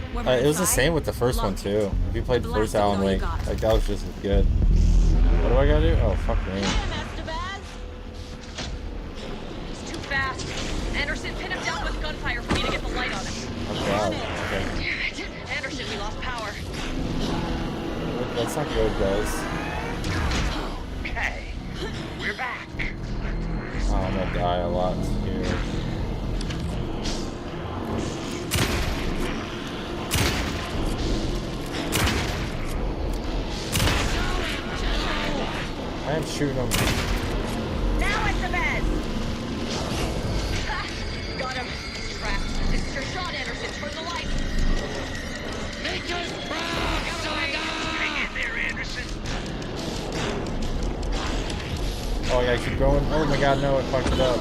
was the same with the first one too. If you played the first Alan Wake, like that was just as good. What do I gotta do? Oh fuck me. He's too fast. Anderson, pin him down with gunfire for me to get the light on him. Oh god. Okay. Damn it. Anderson, we lost power. That's not good, guys. Okay, we're back. Oh, I'm gonna die a lot here. I am shooting him. Now it's the bed. Got him. He's trapped. This is your shot, Anderson. Turn the light. Make us proud, Saga! Hang in there, Anderson. Oh, I gotta keep going. Oh my god, no, I fucked it up.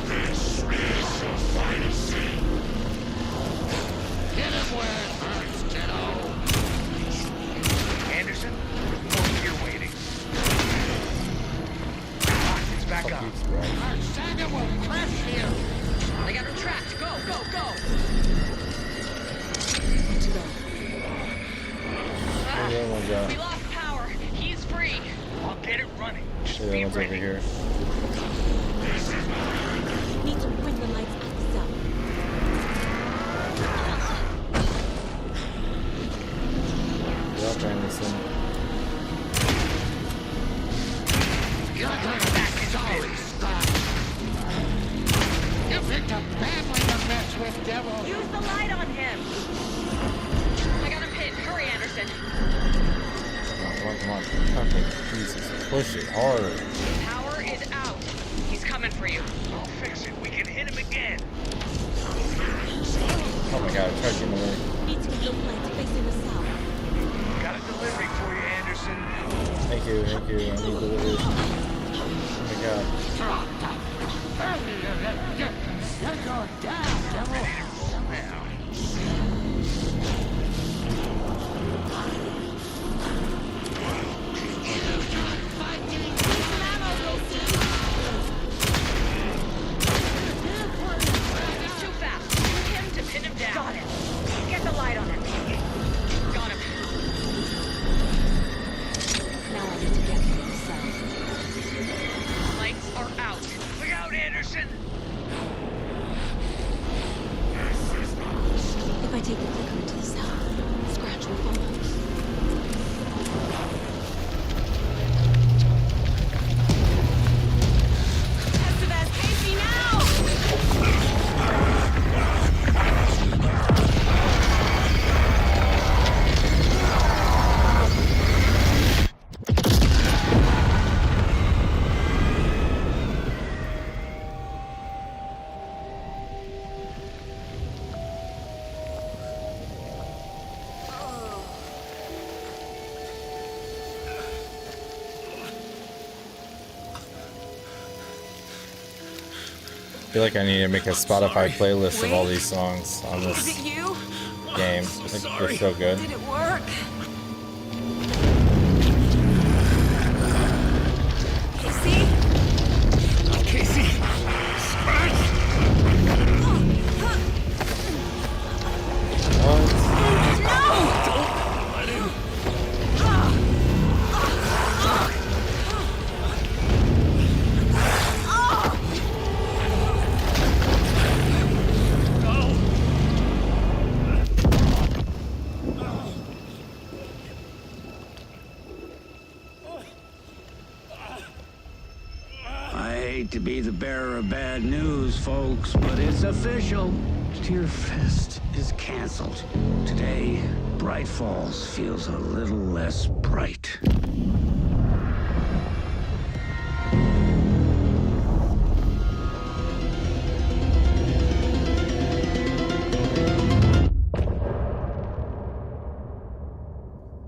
Get him where it hurts, kiddo. Anderson, over here waiting. It's back up. Our Saga will crash here. They got her trapped. Go, go, go. Oh my god. We lost power. He's free. I'll get it running. Just The be other one's over ready. here. Need to bring the lights at the cell. Yep, Anderson. You're gonna be sorry, Scott. You picked a family to mess with, devil. Use the light on him. I got him pinned. Hurry, Anderson. Come on. Okay, Jesus. Push it hard. Power is out. He's coming for you. I'll fix it. We can hit him again. Oh my god, I tried getting away. Need to get the lights facing the cell. Got a delivery for you, Anderson. Thank you. I need delivery. Oh my god. You're going down, devil. He's too fast. Shoot him to pin him down. Got him. Get the light on him. Got him. Now I need to get him to the cell. Lights are out. Look out, Anderson. If I take the clicker into the cell, Scratch will follow. Estevez, Casey, now! I feel like I need to make a Spotify playlist of all these songs on this Is it you? game. I think they're so good. Did it work? Casey? Casey! Scratch! What? No! Don't let him! hate to be the bearer of bad news, folks, but it's official. Tear Fest is canceled. Today, Bright Falls feels a little less bright.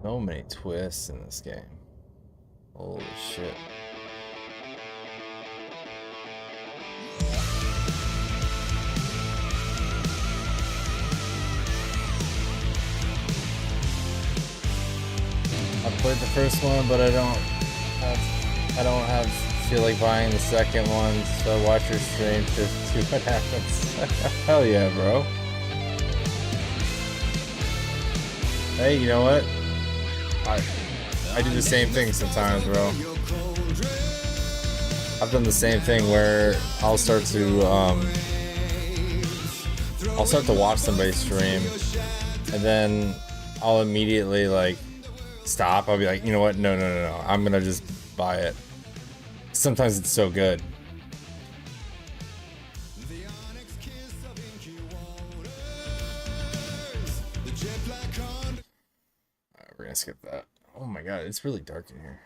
So many twists in this game. Holy shit. I played the first one, but I don't feel like buying the second one, so I watch your stream to see what happens. Hell yeah, bro. Hey, you know what? I do the same thing sometimes, bro. I've done the same thing where I'll start to watch somebody stream, and then I'll immediately like stop. I'll be like, you know what? No. I'm gonna just buy it. Sometimes it's so good. We're gonna skip that. Oh my god, it's really dark in here.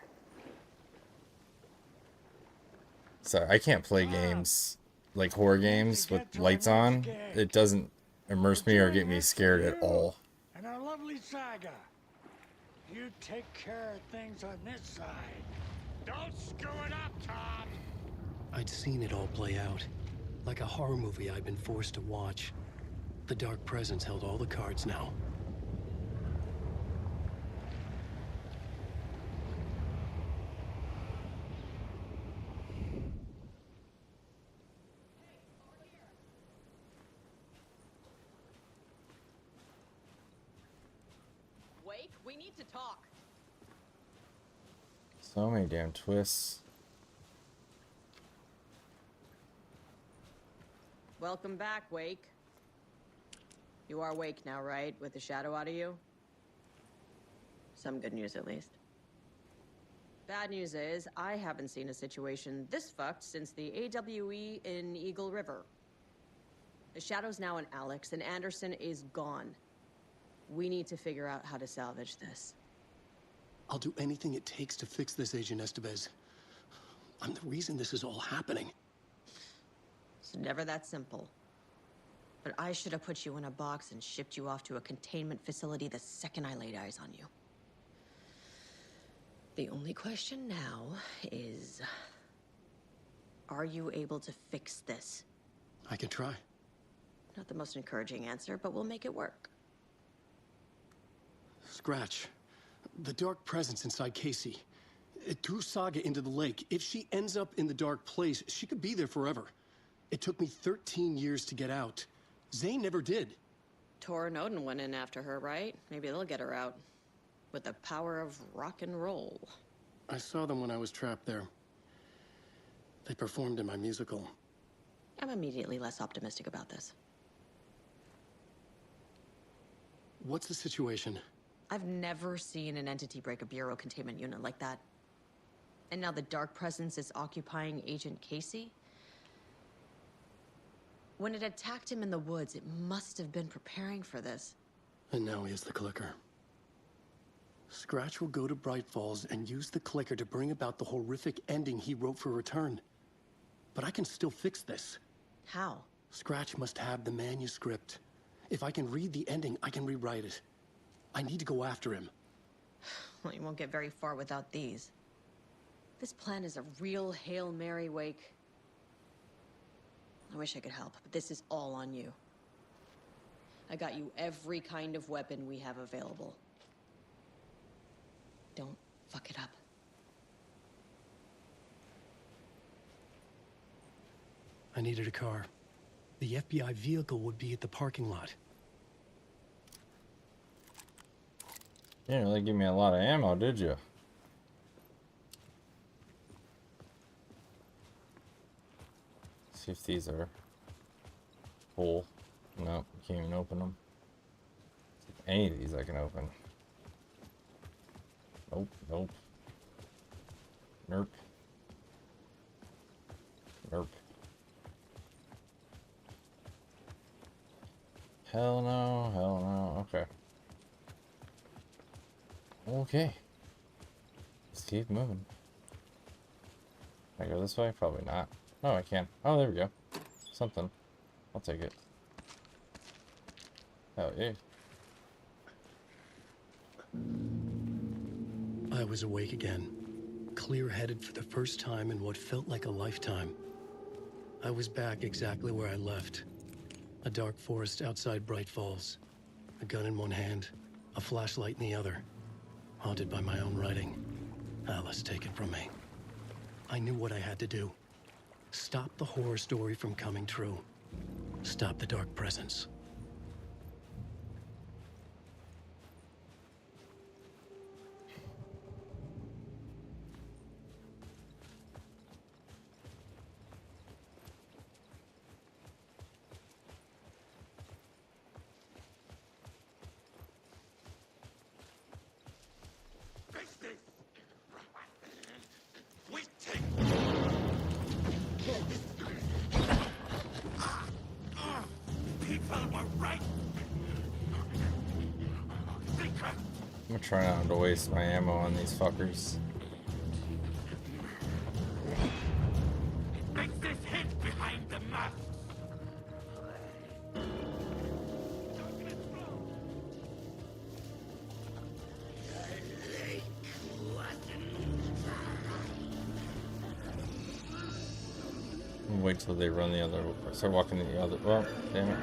Sorry, I can't play games like horror games with lights on. It doesn't immerse me or get me scared at all. And our lovely saga. You take care of things on this side. Don't screw it up, Tom! I'd seen it all play out. Like a horror movie I'd been forced to watch. The Dark Presence held all the cards now. Wake, we need to talk. So many damn twists. Welcome back, Wake. You are Wake now, right? With the shadow out of you? Some good news, at least. Bad news is, I haven't seen a situation this fucked since the AWE in Eagle River. The shadow's now in Alex, and Anderson is gone. We need to figure out how to salvage this. I'll do anything it takes to fix this, Agent Estevez. I'm the reason this is all happening. It's never that simple. But I should have put you in a box and shipped you off to a containment facility the second I laid eyes on you. The only question now is, are you able to fix this? I can try. Not the most encouraging answer, but we'll make it work. Scratch. The Dark Presence inside Casey. It threw Saga into the lake. If she ends up in the Dark Place, she could be there forever. It took me 13 years to get out. Zane never did. Tor and Odin went in after her, right? Maybe they'll get her out. With the power of rock and roll. I saw them when I was trapped there. They performed in my musical. I'm immediately less optimistic about this. What's the situation? I've never seen an entity break a bureau containment unit like that. And now the Dark Presence is occupying Agent Casey? When it attacked him in the woods, it must have been preparing for this. And now he has the clicker. Scratch will go to Bright Falls and use the clicker to bring about the horrific ending he wrote for Return. But I can still fix this. How? Scratch must have the manuscript. If I can read the ending, I can rewrite it. I need to go after him. Well, you won't get very far without these. This plan is a real Hail Mary, Wake. I wish I could help, but this is all on you. I got you every kind of weapon we have available. Don't fuck it up. I needed a car. The FBI vehicle would be at the parking lot. You didn't really give me a lot of ammo, did you? See if these are full. Nope, can't even open them. See if any of these I can open. Nope. Nope. Nerp. Nope. Hell no, hell no. Okay. Okay. Let's keep moving. Can I go this way? Probably not. Oh, I can. Oh, there we go. Something. I'll take it. Hell yeah. I was awake again, clear-headed for the first time in what felt like a lifetime. I was back exactly where I left. A dark forest outside Bright Falls. A gun in one hand, a flashlight in the other. Haunted by my own writing. Alice, take it from me. I knew what I had to do. Stop the horror story from coming true. Stop the dark presence. I'm gonna try not to waste my ammo on these fuckers. Make this hit behind the mask. Wait till they run the other. Start walking the other. Well, damn it.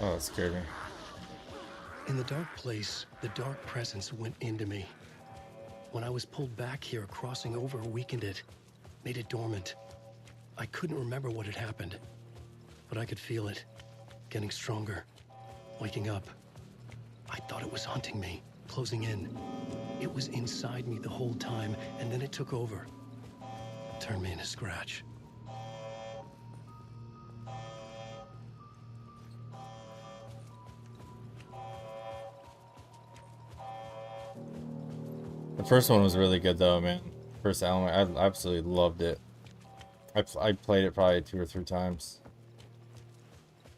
Oh, that scared me. In the dark place, the dark presence went into me. When I was pulled back here, crossing over weakened it, made it dormant. I couldn't remember what had happened, but I could feel it, getting stronger, waking up. I thought it was hunting me, closing in. It was inside me the whole time, and then it took over. Turned me into Scratch. The first one was really good though, man. First Alan, I absolutely loved it. I played it probably 2 or 3 times.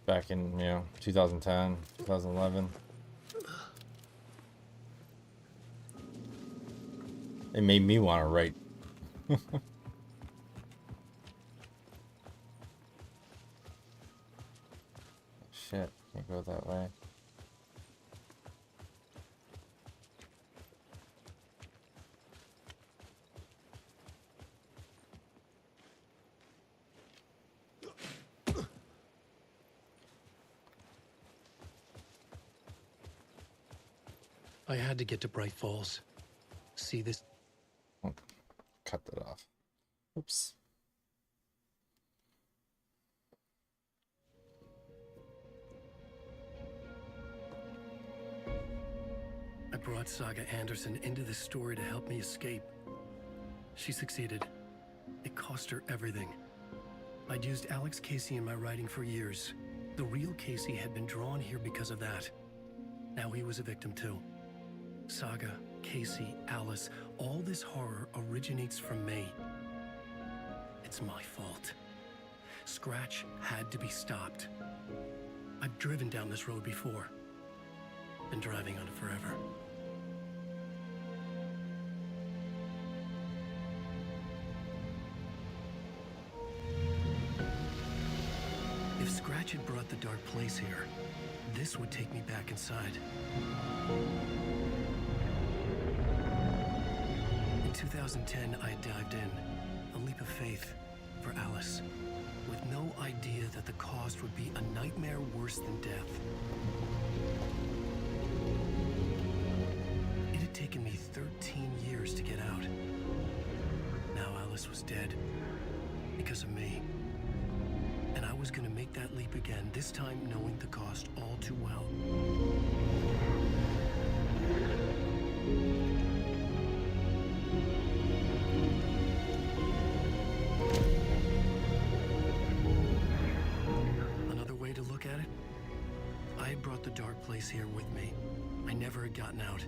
Back in, 2010, 2011. It made me want to write. Shit, can't go that way. I had to get to Bright Falls. See this? Oh, cut that off. Oops. I brought Saga Anderson into this story to help me escape. She succeeded. It cost her everything. I'd used Alex Casey in my writing for years. The real Casey had been drawn here because of that. Now he was a victim too. Saga, Casey, Alice, all this horror originates from me. It's my fault. Scratch had to be stopped. I've driven down this road before. Been driving on it forever. Scratch had brought the dark place here, this would take me back inside. In 2010, I dived in, a leap of faith for Alice, with no idea that the cost would be a nightmare worse than death. It had taken me 13 years to get out. Now Alice was dead, because of me. And I was gonna make that leap again, this time knowing the cost all too well. Another way to look at it, I had brought the dark place here with me. I never had gotten out.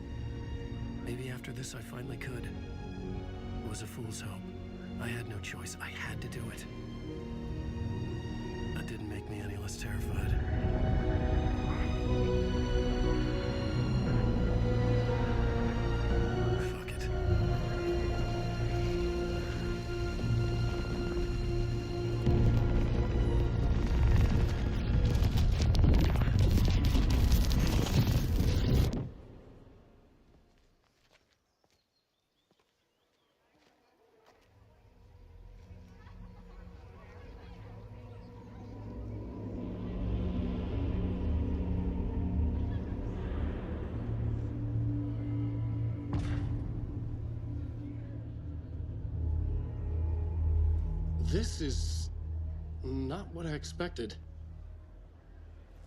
Maybe after this I finally could. It was a fool's hope. I had no choice. I had to do it. That didn't make me any less terrified. Fuck it. This is not what I expected.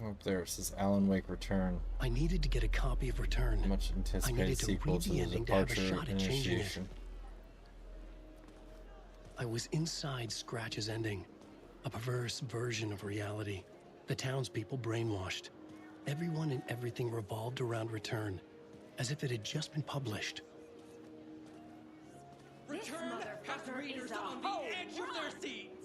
Up there it says Alan Wake Return. I needed to get a copy of Return. Much I anticipated needed to sequel read to the the ending to have a Departure shot at changing it. Initiation. I was inside Scratch's ending, a perverse version of reality. The townspeople brainwashed. Everyone and everything revolved around Return, as if it had just been published. Return has readers on the edge of their seats!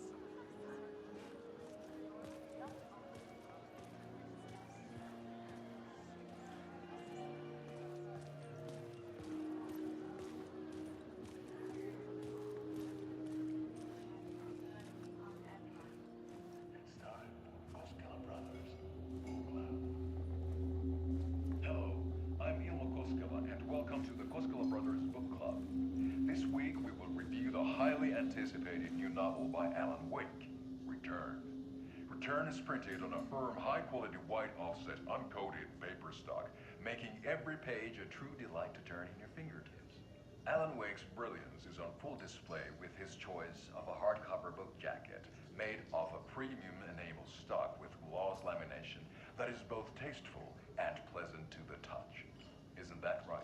Hello, I'm Ilmo Koskela, and welcome to the Koskela Brothers Book Club. This week we will review the highly anticipated new novel by Alan Wake, Return. Return is printed on a firm, high-quality white offset, uncoated paper stock, making every page a true delight to turn in your fingertips. Alan Wake's brilliance is on full display with his choice of a hardcover book jacket made of a premium enamel stock with gloss lamination that is both tasteful and pleasant to the touch. Isn't that right?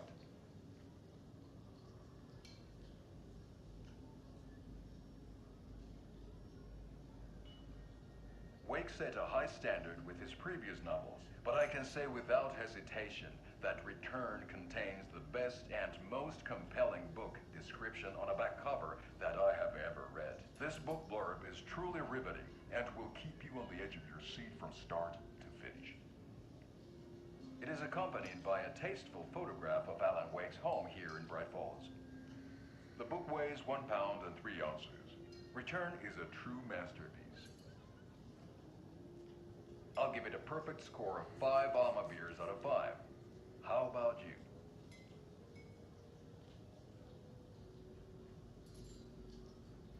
Wake set a high standard with his previous novels, but I can say without hesitation that Return contains the best and most compelling book description on a back cover that I have ever read. This book blurb is truly riveting and will keep you on the edge of your seat from start to finish. It is accompanied by a tasteful photograph of Alan Wake's home here in Bright Falls. The book weighs 1 pound and 3 ounces. Return is a true masterpiece. I'll give it a perfect score of 5 Alma beers out of 5. How about you?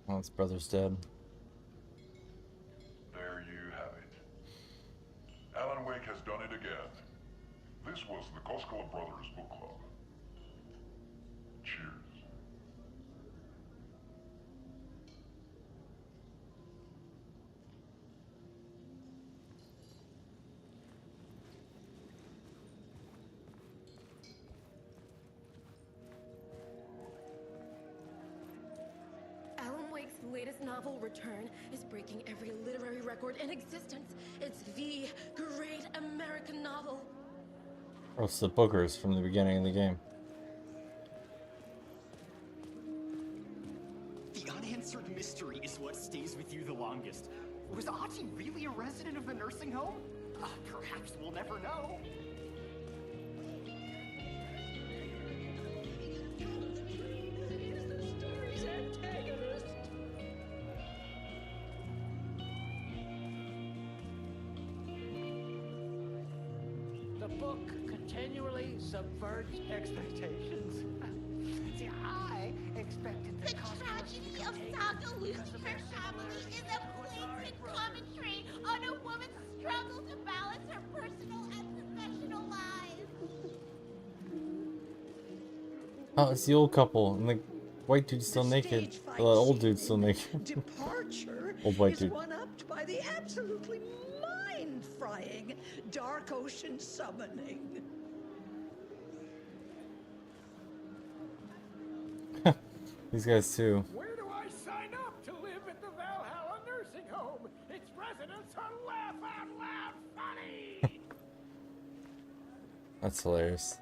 Oh, his brother's dead. There you have it. Alan Wake has done it again. This was the Koskela Brothers Book Club. Cheers. Alan Wake's latest novel, Return, is breaking every literary record in existence. It's the great American novel. Oh, it's the bookers from the beginning of the game. The unanswered mystery is what stays with you the longest. Was Archie really a resident of the nursing home? Perhaps we'll never know. book continually subverts expectations. See, I expected the tragedy of Saga losing her family is a blatant commentary on a woman's struggle to balance her personal and professional lives. Oh, it's the old couple, and the white dude's still naked. The old dude's still naked. Departure Old white is dude. one-upped by the absolutely mind-frying Dark Ocean summoning. These guys too. Where do I sign up to live at the Valhalla nursing home? Its residents are laugh out loud funny. That's hilarious.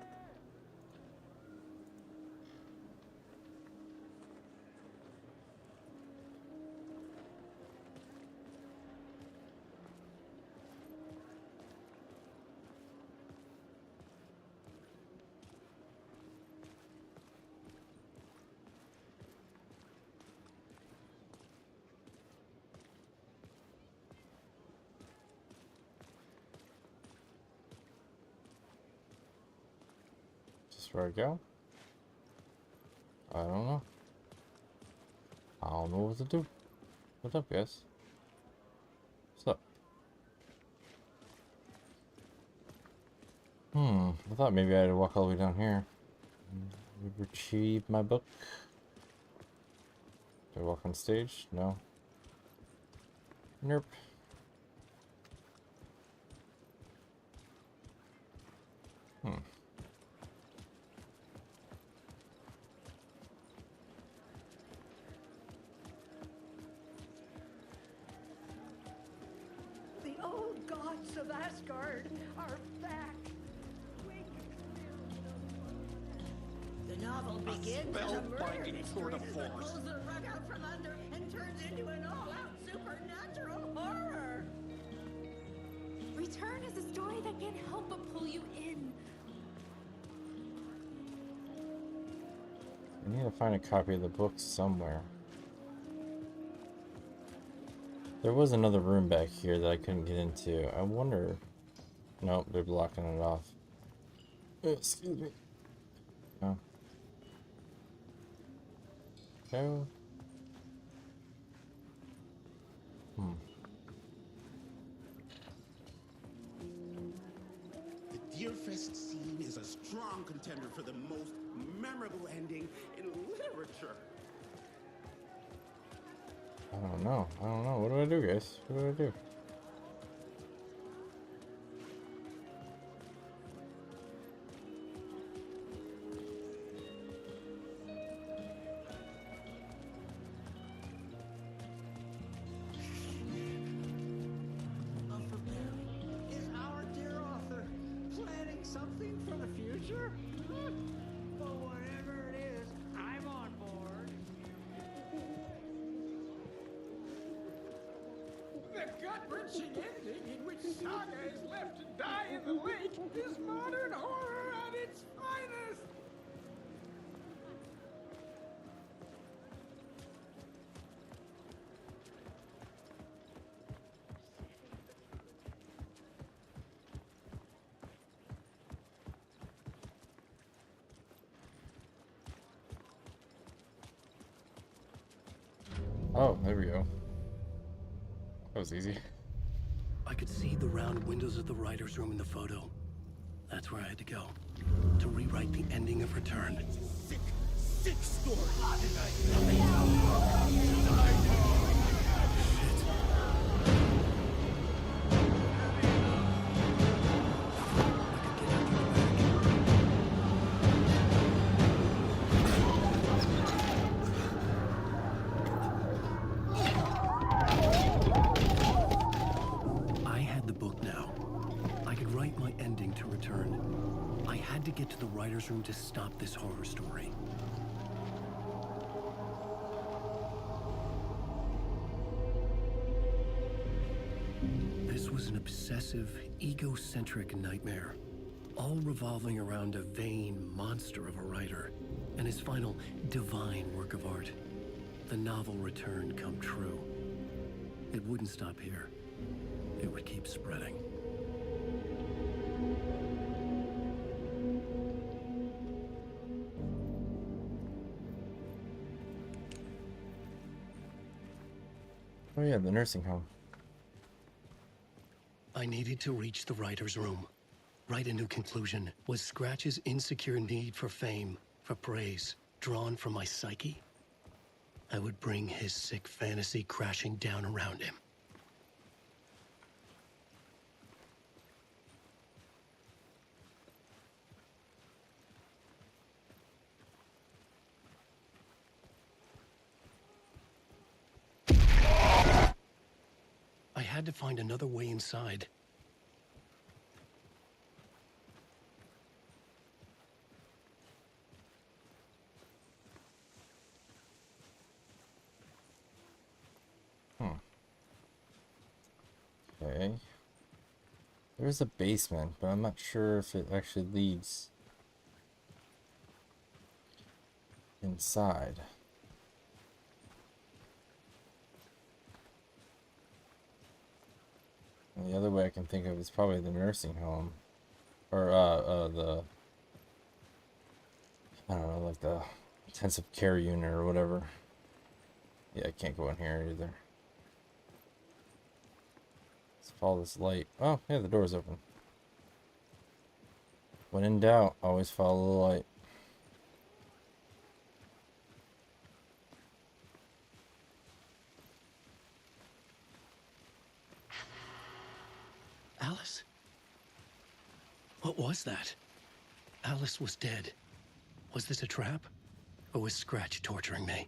Where I go? I don't know. I don't know what to do. What's up, guys? What's up? I thought maybe I had to walk all the way down here. Retrieve my book. Do I walk on stage? No. Nope. The old gods of Asgard are back. The novel begins as a murder mystery that pulls the rug out from under and turns into an all-out supernatural horror. Return is a story that can't help but pull you in. I need to find a copy of the book somewhere. There was another room back here that I couldn't get into. I wonder... Nope, they're blocking it off. Excuse me. Oh. Go. The Deerfest scene is a strong contender for the most memorable ending in literature. I don't know. What do I do, guys? What do I do? Is our dear author planning something for the future? Well, whatever it is, I'm on board. The gut-wrenching ending in which Saga is left to die in the lake is modern horror at its finest. Oh, there we go. That was easy. I could see the round windows of the writer's room in the photo. That's where I had to go. To rewrite the ending of Return. Sick story. I had the book now. I could write my ending to Return. I had to get to the writer's room to stop this horror story. This was an obsessive, egocentric nightmare, all revolving around a vain monster of a writer and his final divine work of art, the novel Return come true. It wouldn't stop here. It would keep spreading. Oh yeah, the nursing home. I needed to reach the writer's room. Write a new conclusion. Was Scratch's insecure need for fame, for praise, drawn from my psyche? I would bring his sick fantasy crashing down around him. I had to find another way inside. Okay. There's a basement, but I'm not sure if it actually leads inside. And the other way I can think of is probably the nursing home. Or, the... I don't know, like the intensive care unit or whatever. Yeah, I can't go in here either. Let's follow this light. Oh, yeah, the door's open. When in doubt, always follow the light. Alice? What was that? Alice was dead. Was this a trap? Or was Scratch torturing me?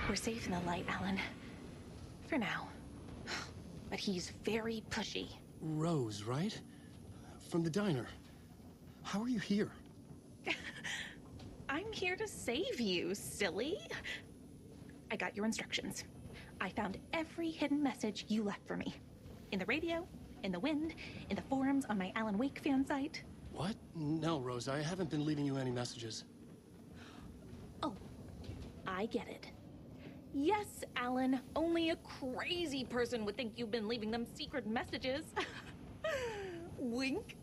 We're safe in the light, Alan. For now. But he's very pushy. Rose, right? From the diner. How are you here? I'm here to save you, silly. I got your instructions. I found every hidden message you left for me. In the radio, in the wind, in the forums on my Alan Wake fan site. What? No, Rose, I haven't been leaving you any messages. Oh, I get it. Yes, Alan, only a crazy person would think you've been leaving them secret messages. Wink.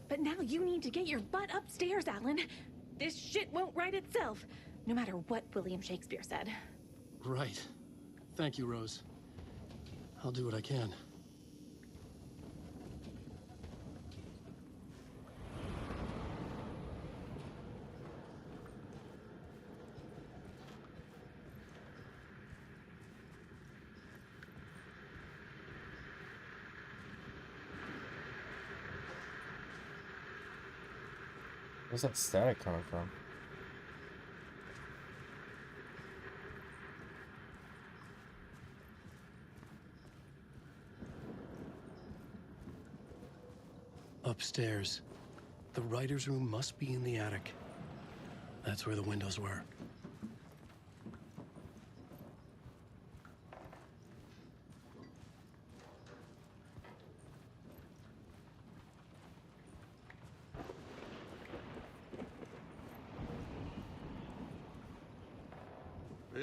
But now you need to get your butt upstairs, Alan. This shit won't right itself, no matter what William Shakespeare said. Right. Thank you, Rose. I'll do what I can. Where's that static coming from? Upstairs. The writer's room must be in the attic. That's where the windows were.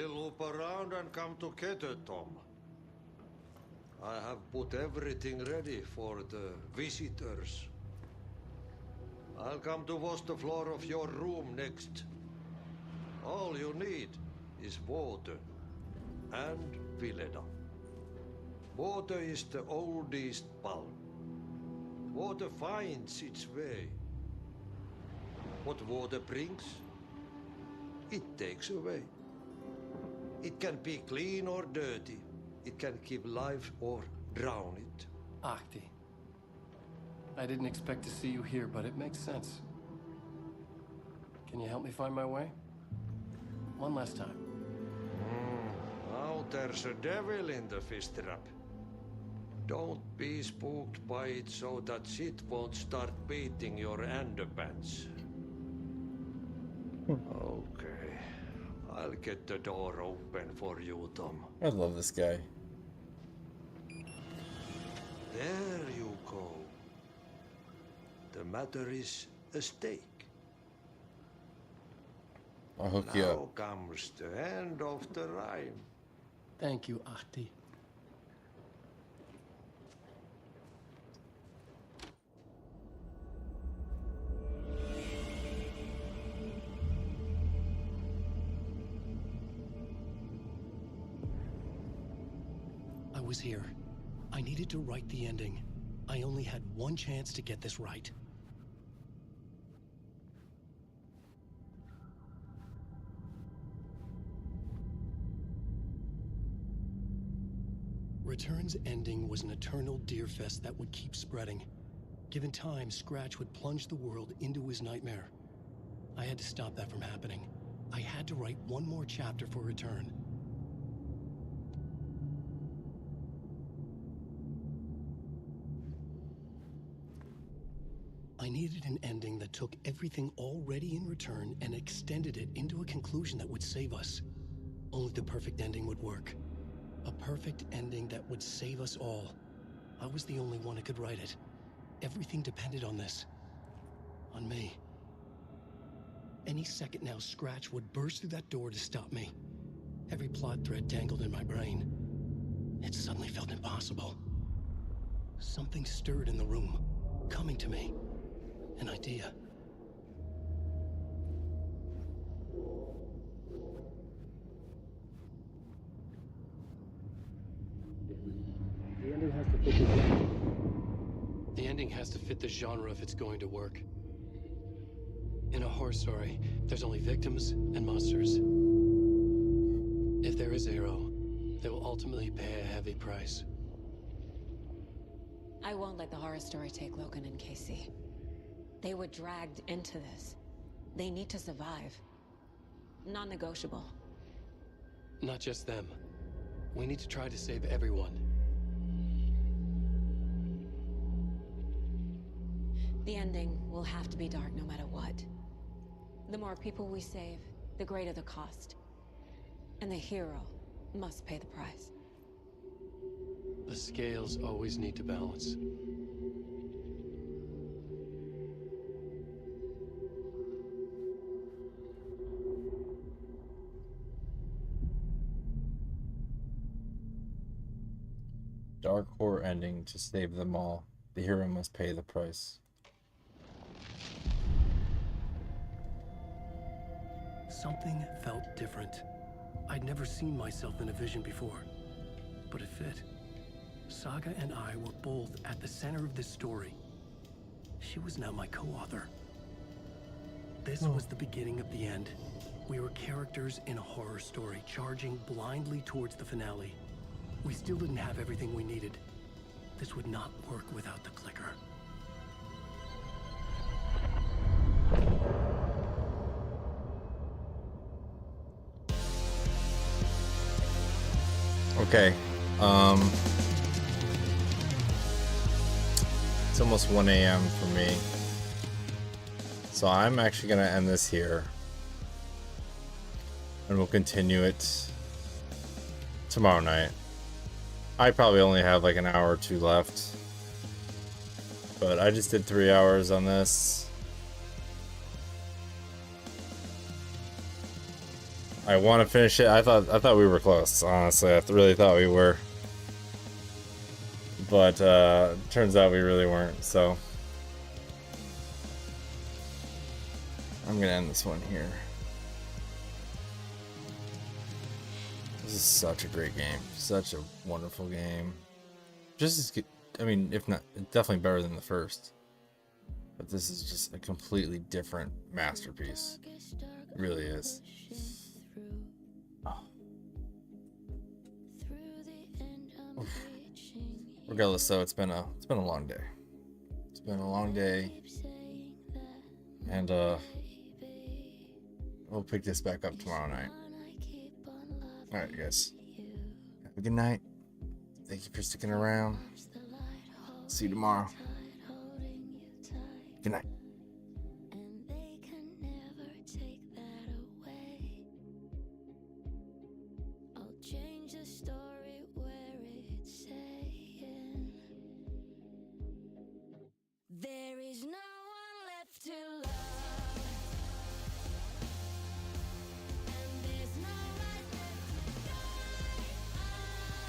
We'll loop around and come together, Tom. I have put everything ready for the visitors. I'll come to wash the floor of your room next. All you need is water and Vileda. Water is the oldest bulb. Water finds its way. What water brings, it takes away. It can be clean or dirty. It can give life or drown it. Ahti. I didn't expect to see you here, but it makes sense. Can you help me find my way? One last time. Now there's a devil in the fish trap. Don't be spooked by it so that shit won't start beating your underpants. Okay. I'll get the door open for you, Tom. I love this guy. There you go. The matter is a stake. I'll hook you up. Now comes the end of the rhyme. Thank you, Ahti. I was here. I needed to write the ending. I only had one chance to get this right. Return's ending was an eternal deer fest that would keep spreading. Given time, Scratch would plunge the world into his nightmare. I had to stop that from happening. I had to write one more chapter for Return. I needed an ending that took everything already in Return and extended it into a conclusion that would save us. Only the perfect ending would work. A perfect ending that would save us all. I was the only one who could write it. Everything depended on this. On me. Any second now, Scratch would burst through that door to stop me. Every plot thread tangled in my brain. It suddenly felt impossible. Something stirred in the room, coming to me. An idea. The ending has to fit the genre if it's going to work. In a horror story, there's only victims and monsters. If there is a hero, they will ultimately pay a heavy price. I won't let the horror story take Logan and Casey. They were dragged into this. They need to survive. Non-negotiable. Not just them. We need to try to save everyone. The ending will have to be dark no matter what. The more people we save, the greater the cost. And the hero must pay the price. The scales always need to balance. Dark horror ending to save them all. The hero must pay the price. Something felt different. I'd never seen myself in a vision before, but it fit. Saga and I were both at the center of this story. She was now my co-author. This was the beginning of the end. We were characters in a horror story, charging blindly towards the finale. We still didn't have everything we needed. This would not work without the clicker. Okay. It's almost 1 a.m. for me. So I'm actually going to end this here. And we'll continue it tomorrow night. I probably only have like an hour or two left. But I just did 3 hours on this. I want to finish it. I thought we were close. Honestly, I really thought we were, but turns out we really weren't. So I'm gonna end this one here. This is such a great game. Such a wonderful game. Just as good, I mean, if not, definitely better than the first. But this is just a completely different masterpiece. It really is. Oh. Regardless, though, it's been a long day. It's been a long day, and we'll pick this back up tomorrow night. All right, guys. Have a good night. Thank you for sticking around. See you tomorrow. Good night. Change the story where it's saying there is no one left to love, and there's no light left to guide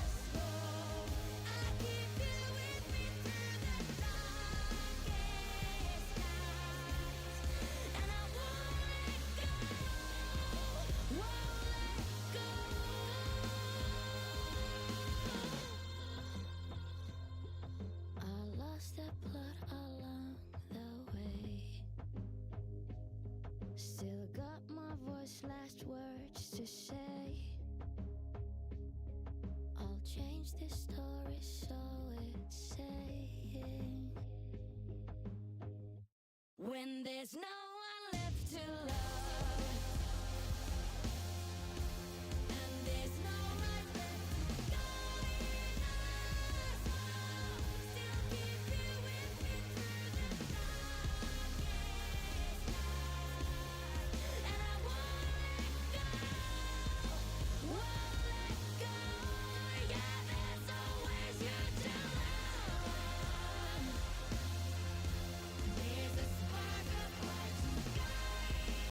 us home. I keep you with me through the darkest nights, and I won't let go, won't let go. I lost the plot along the way. Still got my voice, last words to say. I'll change the story so it's saying when there's no one left to love.